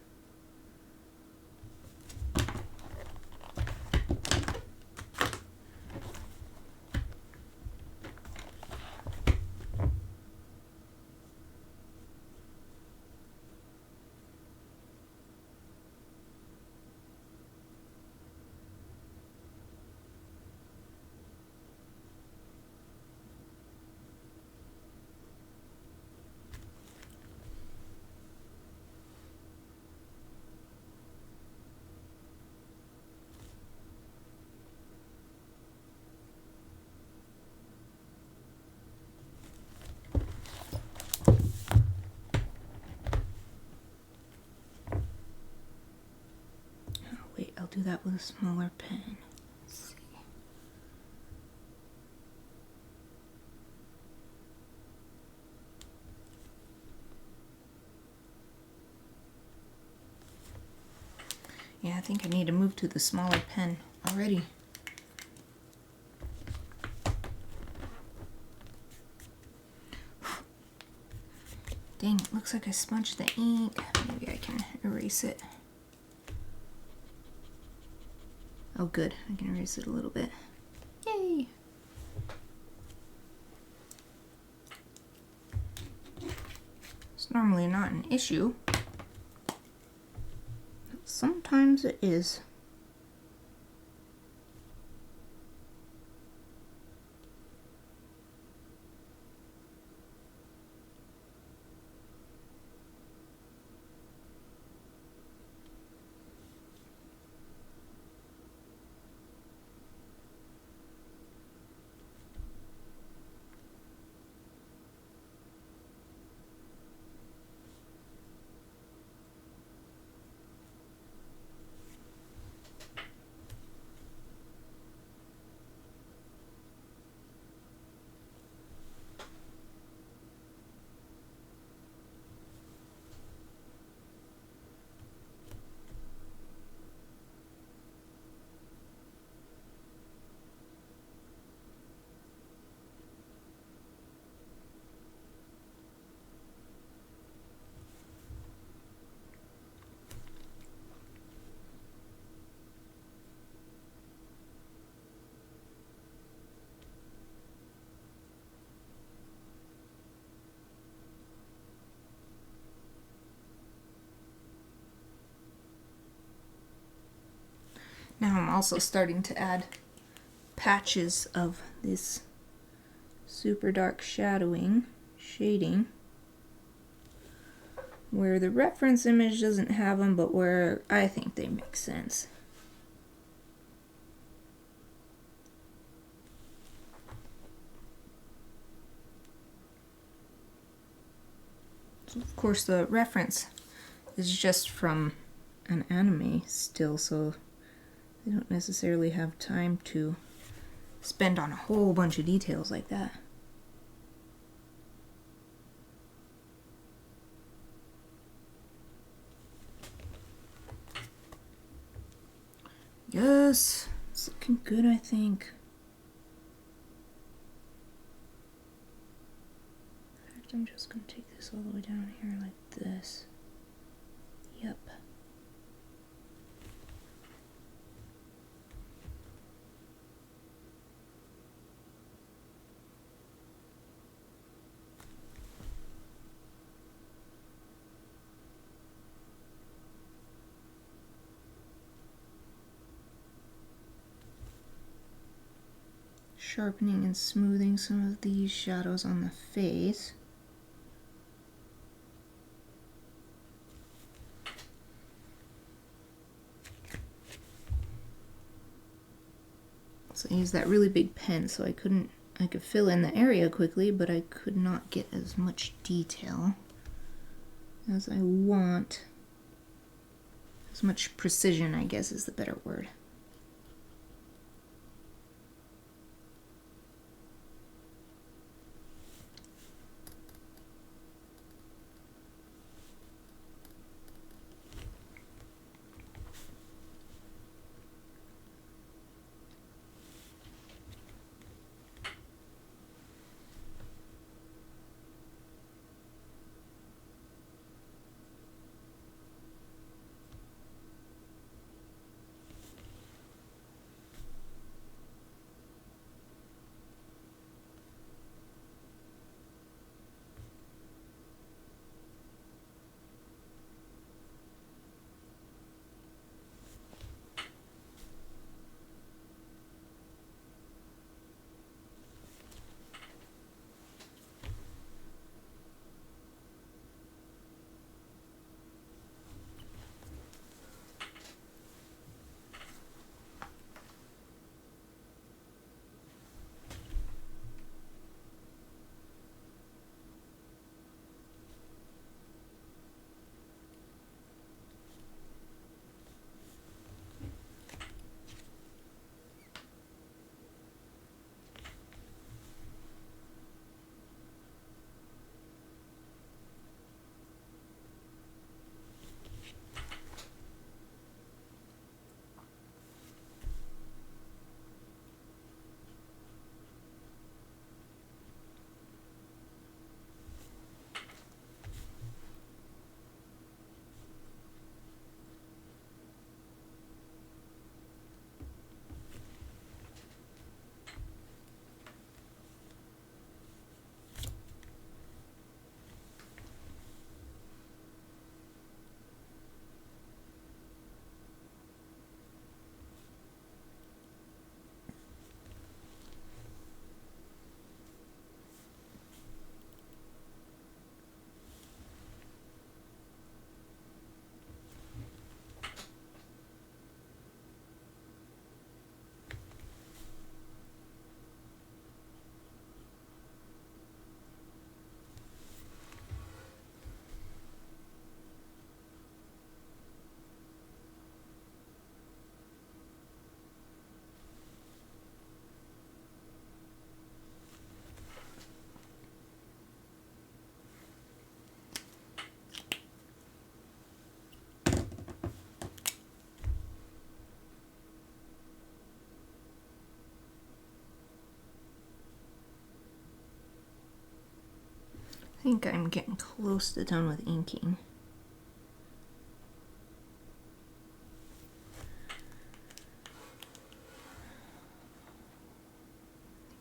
I'll do that with a smaller pen. Let's see. Yeah, I think I need to move to the smaller pen already. Dang, it looks like I smudged the ink. Maybe I can erase it. Oh good, I can erase it a little bit. Yay! normally not an issue. Sometimes it is. Now I'm also starting to add patches of this super dark shading where the reference image doesn't have them, but where I think they make sense. So of course the reference is just from an anime still, so they don't necessarily have time to spend on a whole bunch of details like that. Yes, it's looking good, I think. In fact, I'm just going to take this all the way down here like this. Yep. Sharpening and smoothing some of these shadows on the face. So I used that really big pen, so I could fill in the area quickly, but I could not get as much detail as I want. As much precision, I guess, is the better word. think I'm getting close to done with inking.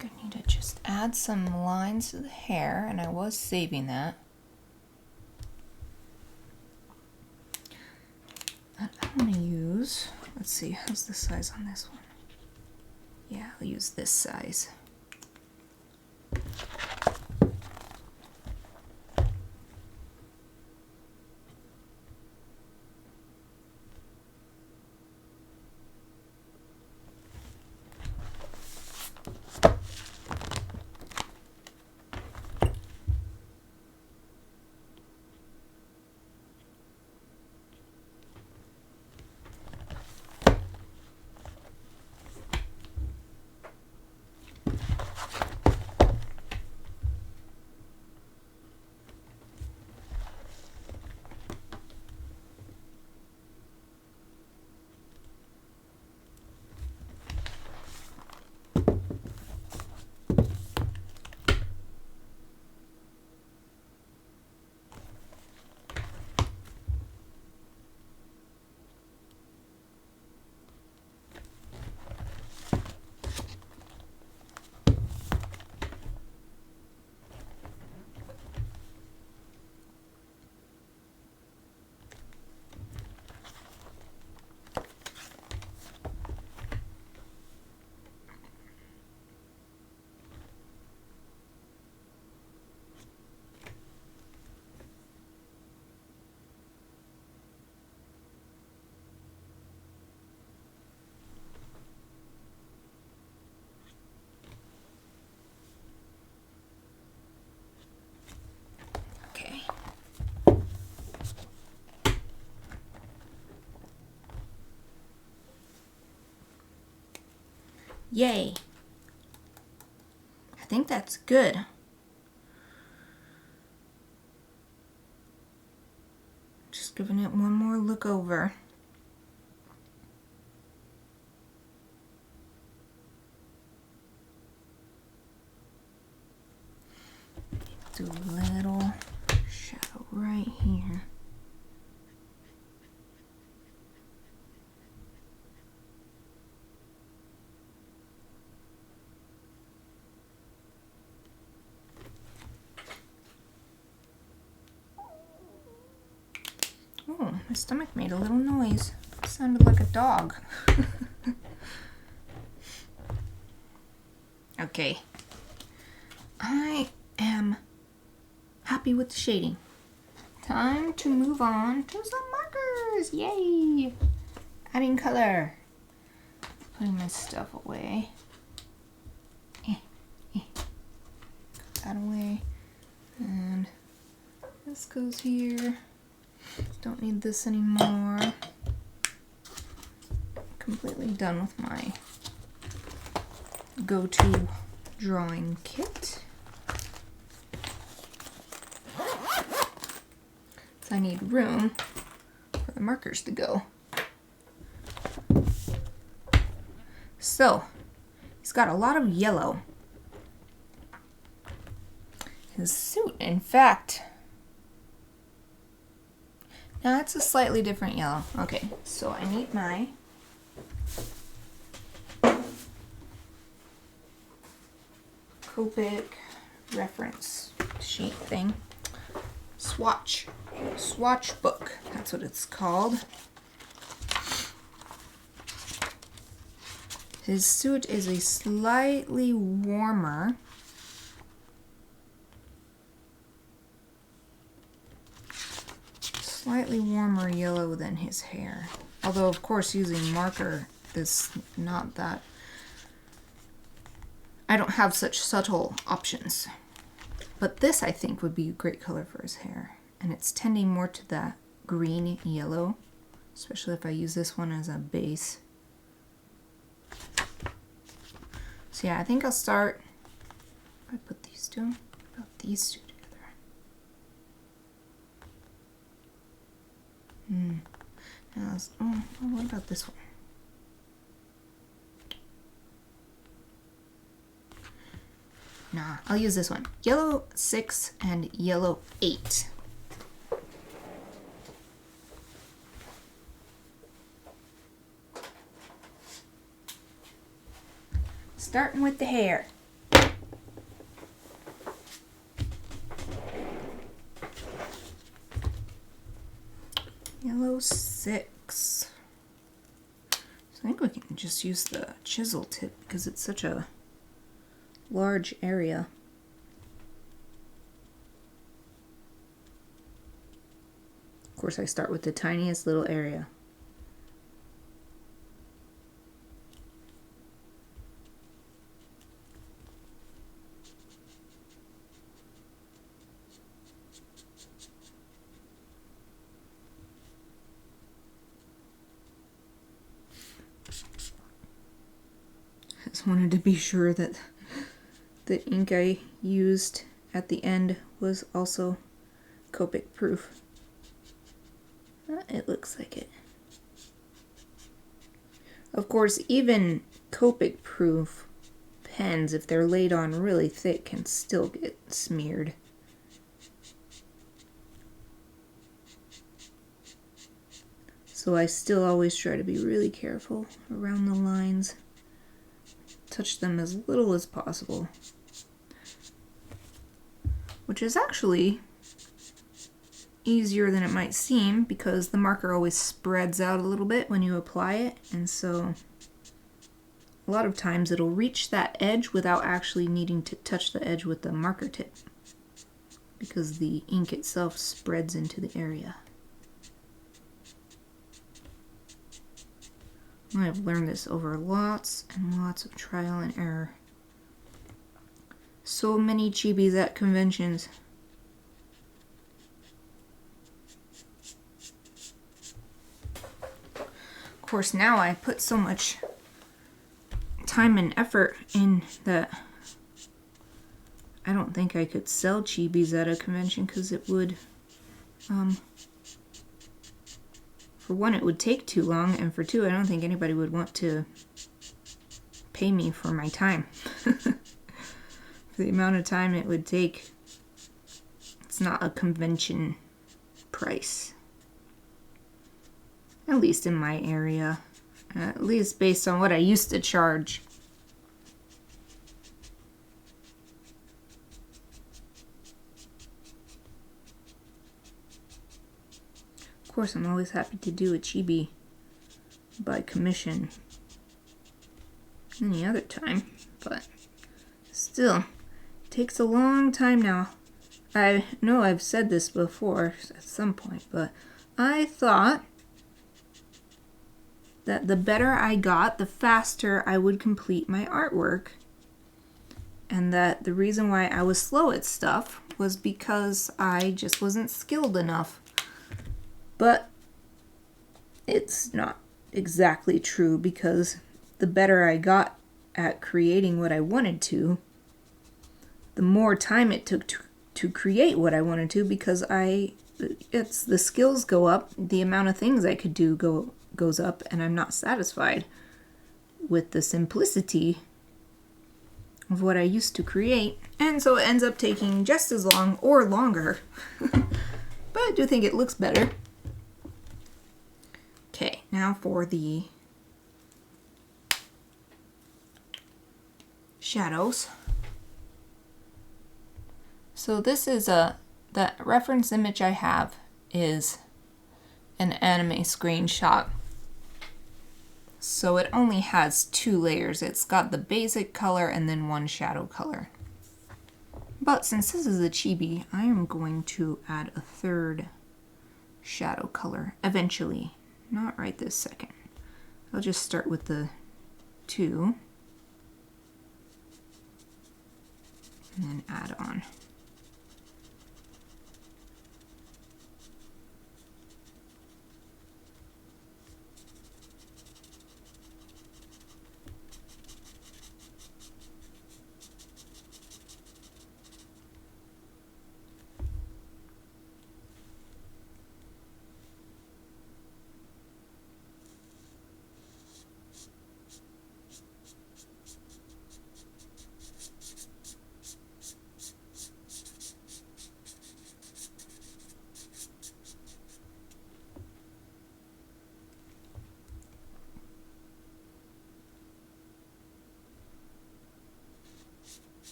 I think I need to just add some lines to the hair, and I was saving that. I'm going to use, let's see, how's the size on this one? Yeah, I'll use this size. Yay! I think that's good. Just giving it one more look over. Do a little shadow right here. Oh, my stomach made a little noise. It sounded like a dog. Okay. I am happy with the shading. Time to move on to some markers. Yay! Adding color. Putting my stuff away. Put that away. And this goes here. Don't need this anymore. Completely done with my go-to drawing kit. So I need room for the markers to go. So, he's got a lot of yellow. His suit, in fact, now it's a slightly different yellow. Okay, so I need my Copic reference sheet thing. Swatch book, that's what it's called. His suit is a slightly warmer yellow than his hair. Although, of course, using marker is not that. I don't have such subtle options. But this, I think, would be a great color for his hair. And it's tending more to that green yellow, especially if I use this one as a base. So yeah, I think I'll start, if I put these two, about these two together. Now what about this one? Nah, I'll use this one. Yellow 6 and yellow 8. Starting with the hair. Yellow 6. So I think we can just use the chisel tip because it's such a large area. Of course, I start with the tiniest little area. I just wanted to be sure that the ink I used at the end was also Copic proof. It looks like it. Of course, even Copic proof pens, if they're laid on really thick, can still get smeared. So I still always try to be really careful around the lines. Touch them as little as possible. Which is actually easier than it might seem because the marker always spreads out a little bit when you apply it, and so a lot of times it'll reach that edge without actually needing to touch the edge with the marker tip because the ink itself spreads into the area. I've learned this over lots and lots of trial and error. So many chibis at conventions. Of course, now I put so much time and effort in that I don't think I could sell chibis at a convention because it would, for one, it would take too long, and for two, I don't think anybody would want to pay me for my time. For the amount of time it would take, it's not a convention price. At least in my area. At least based on what I used to charge. Of course, I'm always happy to do a chibi by commission any other time, but still, it takes a long time now. I know I've said this before at some point, but I thought that the better I got, the faster I would complete my artwork. And that the reason why I was slow at stuff was because I just wasn't skilled enough. But it's not exactly true because the better I got at creating what I wanted to, the more time it took to create what I wanted to because the skills go up, the amount of things I could do goes up, and I'm not satisfied with the simplicity of what I used to create, and so it ends up taking just as long or longer. But I do think it looks better. Okay, now for the shadows. So this is the reference image I have is an anime screenshot. So it only has 2 layers. It's got the basic color and then 1 shadow color. But since this is a chibi, I am going to add a 3rd shadow color eventually. Not right this second. I'll just start with the 2 and then add on.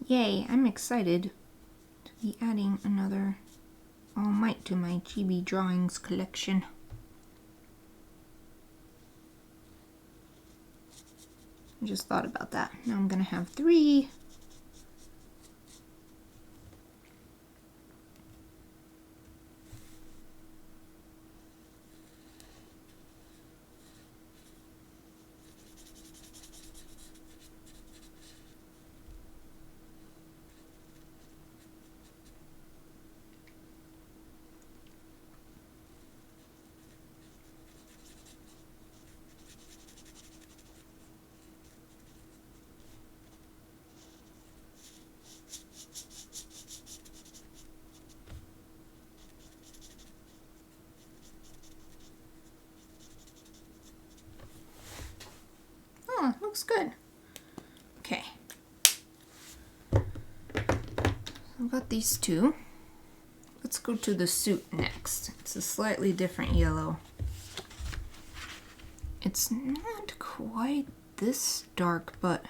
Yay, I'm excited to be adding another All Might to my Chibi drawings collection. I just thought about that. Now I'm gonna have 3. Oh, looks good. Okay. I've got these 2. Let's go to the suit next. It's a slightly different yellow. It's not quite this dark, but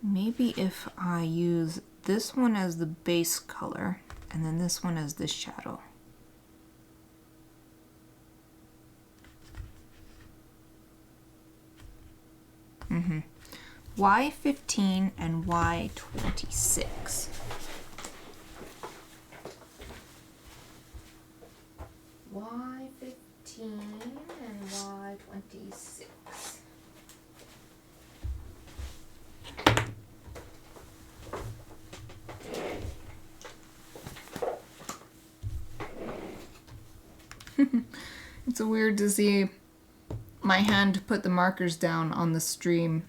maybe if I use this one as the base color and then this one as the shadow. Y15 and Y26. Y15 and Y26. It's weird to see my hand put the markers down on the stream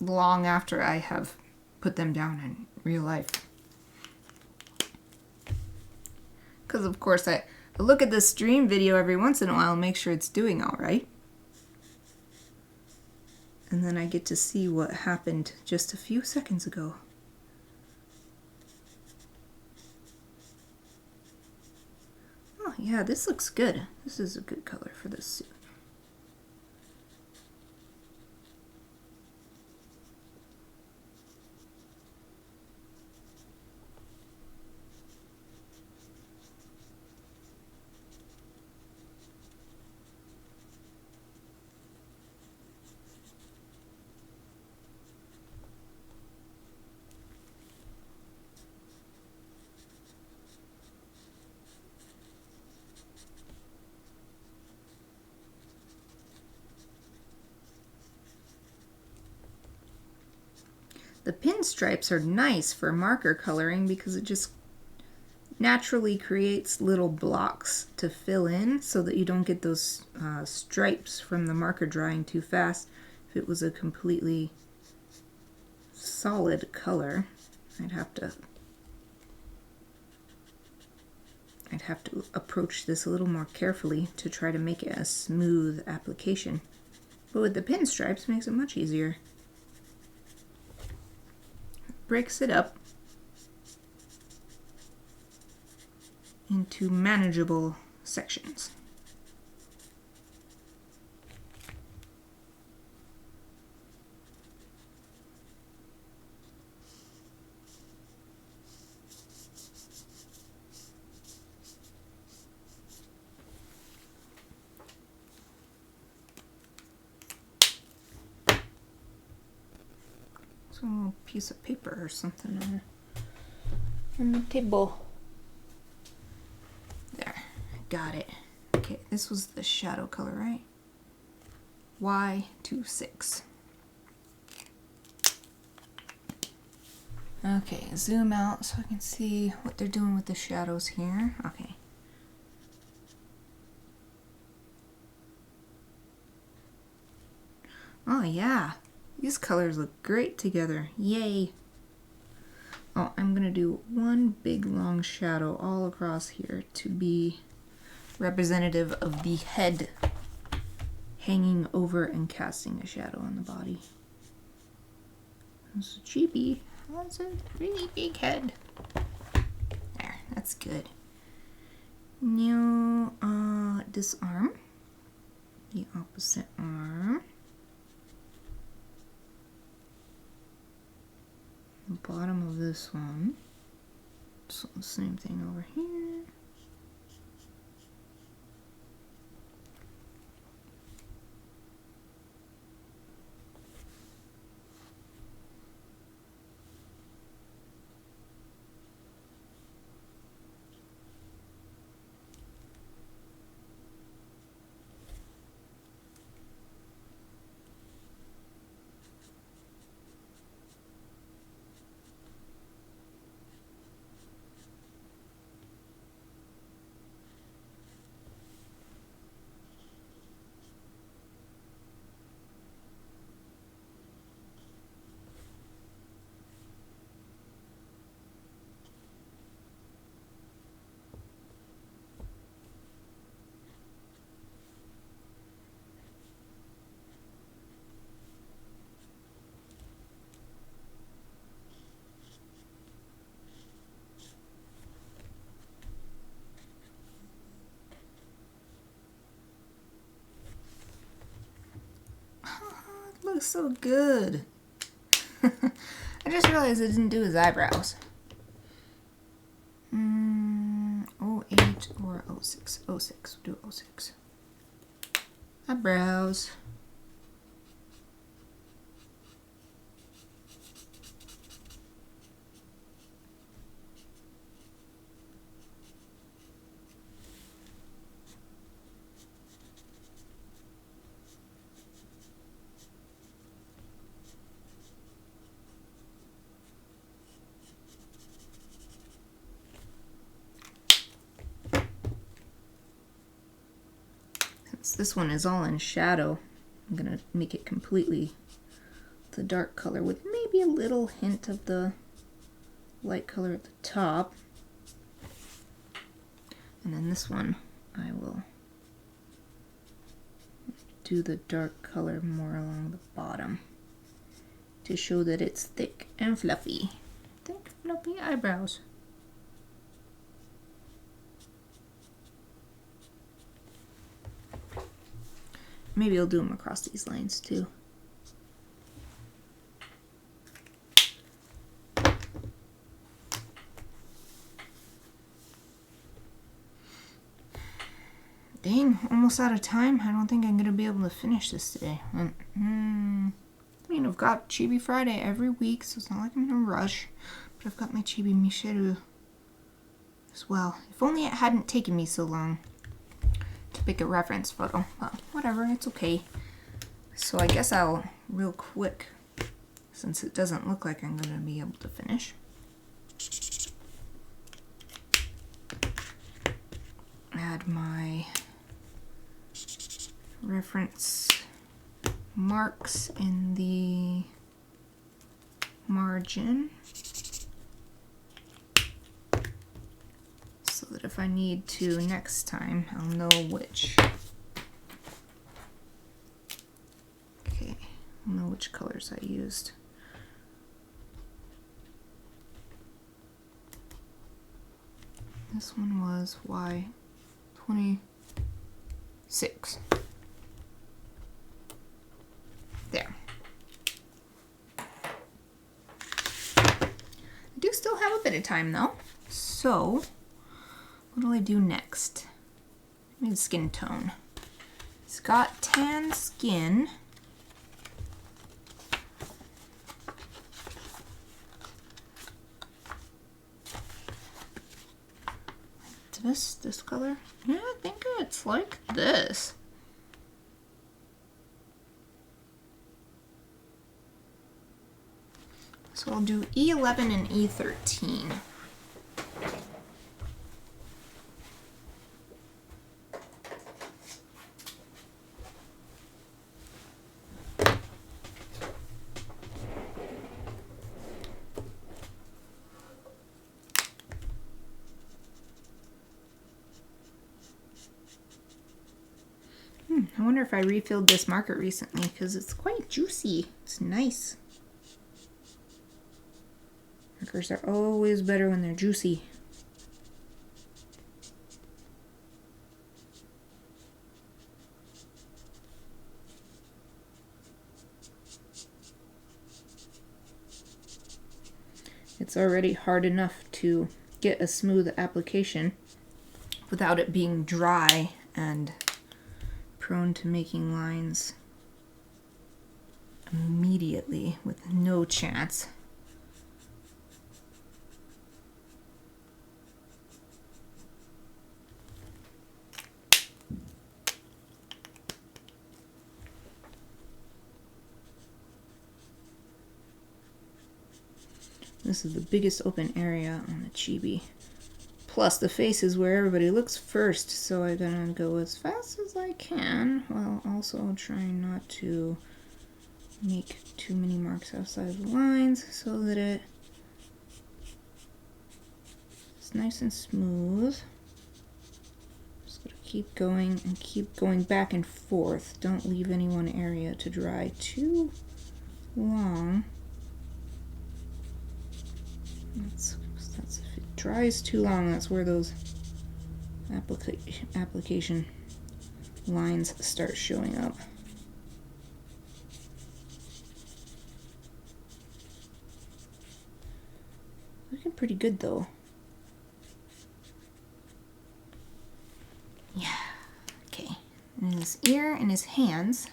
long after I have put them down in real life. Because of course I look at the stream video every once in a while and make sure it's doing all right. And then I get to see what happened just a few seconds ago. Oh yeah, this looks good. This is a good color for this suit. The pinstripes are nice for marker coloring because it just naturally creates little blocks to fill in so that you don't get those stripes from the marker drying too fast. If it was a completely solid color, I'd have to approach this a little more carefully to try to make it a smooth application. But with the pinstripes, it makes it much easier. Breaks it up into manageable sections. A little piece of paper or something on the table. There, I got it. Okay, this was the shadow color, right? Y26. Okay, zoom out so I can see what they're doing with the shadows here. Okay. Oh yeah. These colors look great together. Yay! Oh, I'm gonna do one big long shadow all across here to be representative of the head hanging over and casting a shadow on the body. So Chibi has a really big head. There, that's good. Now, disarm the opposite arm. this one. So the same thing over here. Looks so good. I just realized I didn't do his eyebrows. 08 or 06. 06. We'll do 06. Eyebrows. Since this one is all in shadow, I'm going to make it completely the dark color with maybe a little hint of the light color at the top. And then this one, I will do the dark color more along the bottom to show that it's thick and fluffy. Thick, fluffy eyebrows. Maybe I'll do them across these lines too. Dang, almost out of time. I don't think I'm gonna be able to finish this today. I mean, I've got Chibi Friday every week, so it's not like I'm in a rush. But I've got my Chibi Mishiru as well. If only it hadn't taken me so long to pick a reference photo. Well, whatever, it's okay. So I guess I'll, real quick, since it doesn't look like I'm gonna be able to finish, add my reference marks in the margin so that if I need to next time, I'll know which. Okay, I'll know which colors I used. This one was Y26. There. I do still have a bit of time though. So, what do I do next? I need skin tone. It's got tan skin. This color? Yeah, I think it's like this. So I'll do E11 and E13. I wonder if I refilled this marker recently because it's quite juicy. It's nice. Markers are always better when they're juicy. It's already hard enough to get a smooth application without it being dry and prone to making lines immediately with no chance. This is the biggest open area on the Chibi. Plus the face is where everybody looks first, so I'm gonna go as fast as I can while also trying not to make too many marks outside the lines so that it's nice and smooth. Just gotta keep going and keep going back and forth. Don't leave any one area to dry too long. That's if it dries too long, that's where those application lines start showing up. Looking pretty good though. Yeah. Okay. And his ear and his hands.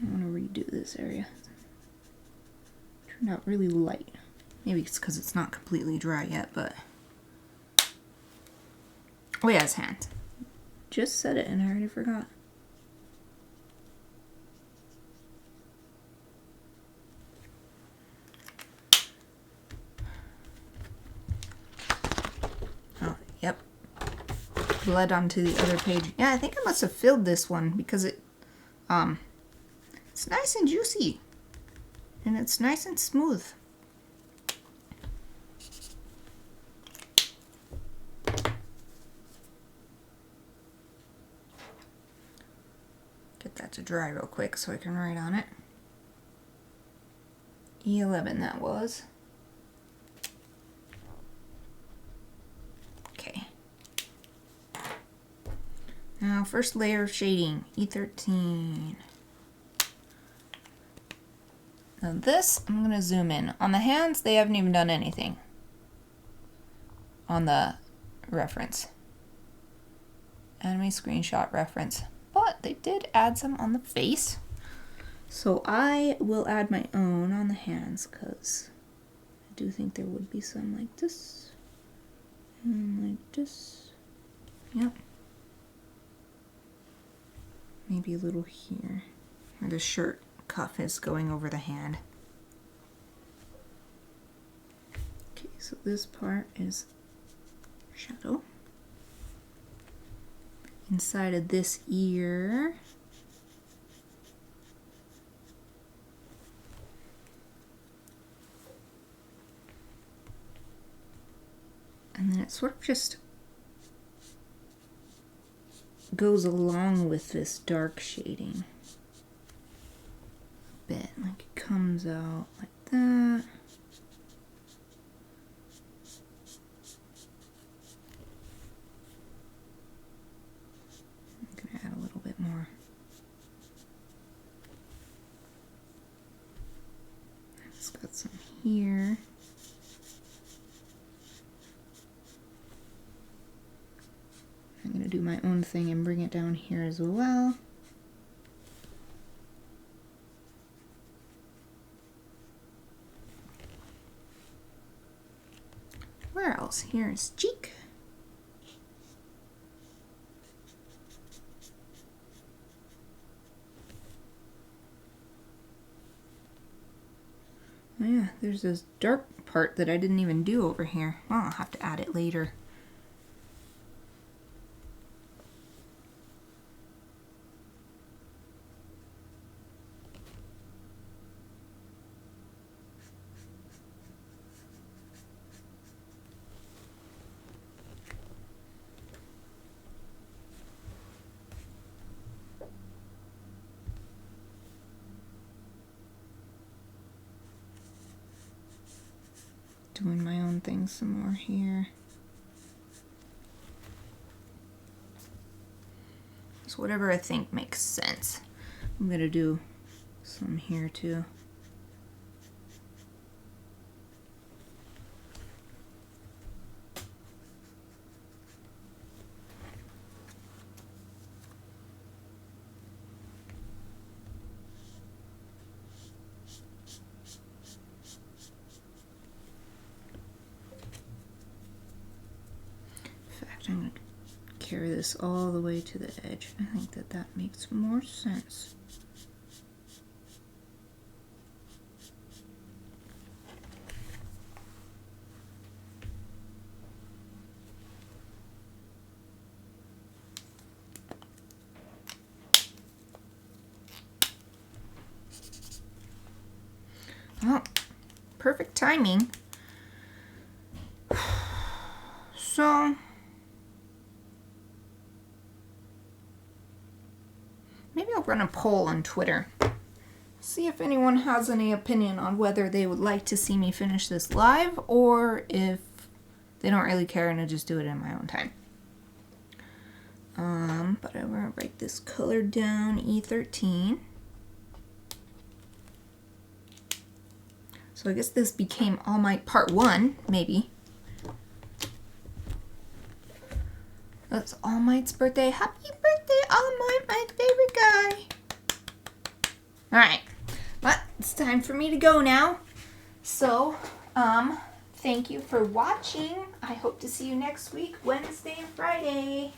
I want to redo this area. Turned out really light. Maybe it's because it's not completely dry yet, but... Oh yeah, his hands. Just said it and I already forgot. Oh, yep. Bled onto the other page. Yeah, I think I must have filled this one because it's nice and juicy. And it's nice and smooth. Get that to dry real quick so I can write on it. E11 that was. Okay. Now first layer of shading, E13. Now this, I'm going to zoom in. On the hands, they haven't even done anything on the reference. Anime screenshot reference. But they did add some on the face. So I will add my own on the hands because I do think there would be some like this. And like this. Yep. Maybe a little here. Where the shirt cuff is going over the hand. Okay, so this part is shadow. Inside of this ear. And then it sort of just goes along with this dark shading. Bit like it comes out like that. I'm gonna add a little bit more. It's got some here. I'm gonna do my own thing and bring it down here as well. Where else? Here's cheek. Oh yeah, there's this dark part that I didn't even do over here. Well, I'll have to add it later. Doing my own thing some more here. So whatever I think makes sense. I'm going to do some here too. In fact, I'm going to carry this all the way to the edge. I think that that makes more sense. Oh, perfect timing. So, maybe I'll run a poll on Twitter. See if anyone has any opinion on whether they would like to see me finish this live or if they don't really care and I just do it in my own time. But I'm going to write this color down, E13. So I guess this became All Might Part 1, maybe. That's All Might's birthday. Happy birthday, All Might, my favorite guy. Alright, but it's time for me to go now. So, thank you for watching. I hope to see you next week, Wednesday and Friday.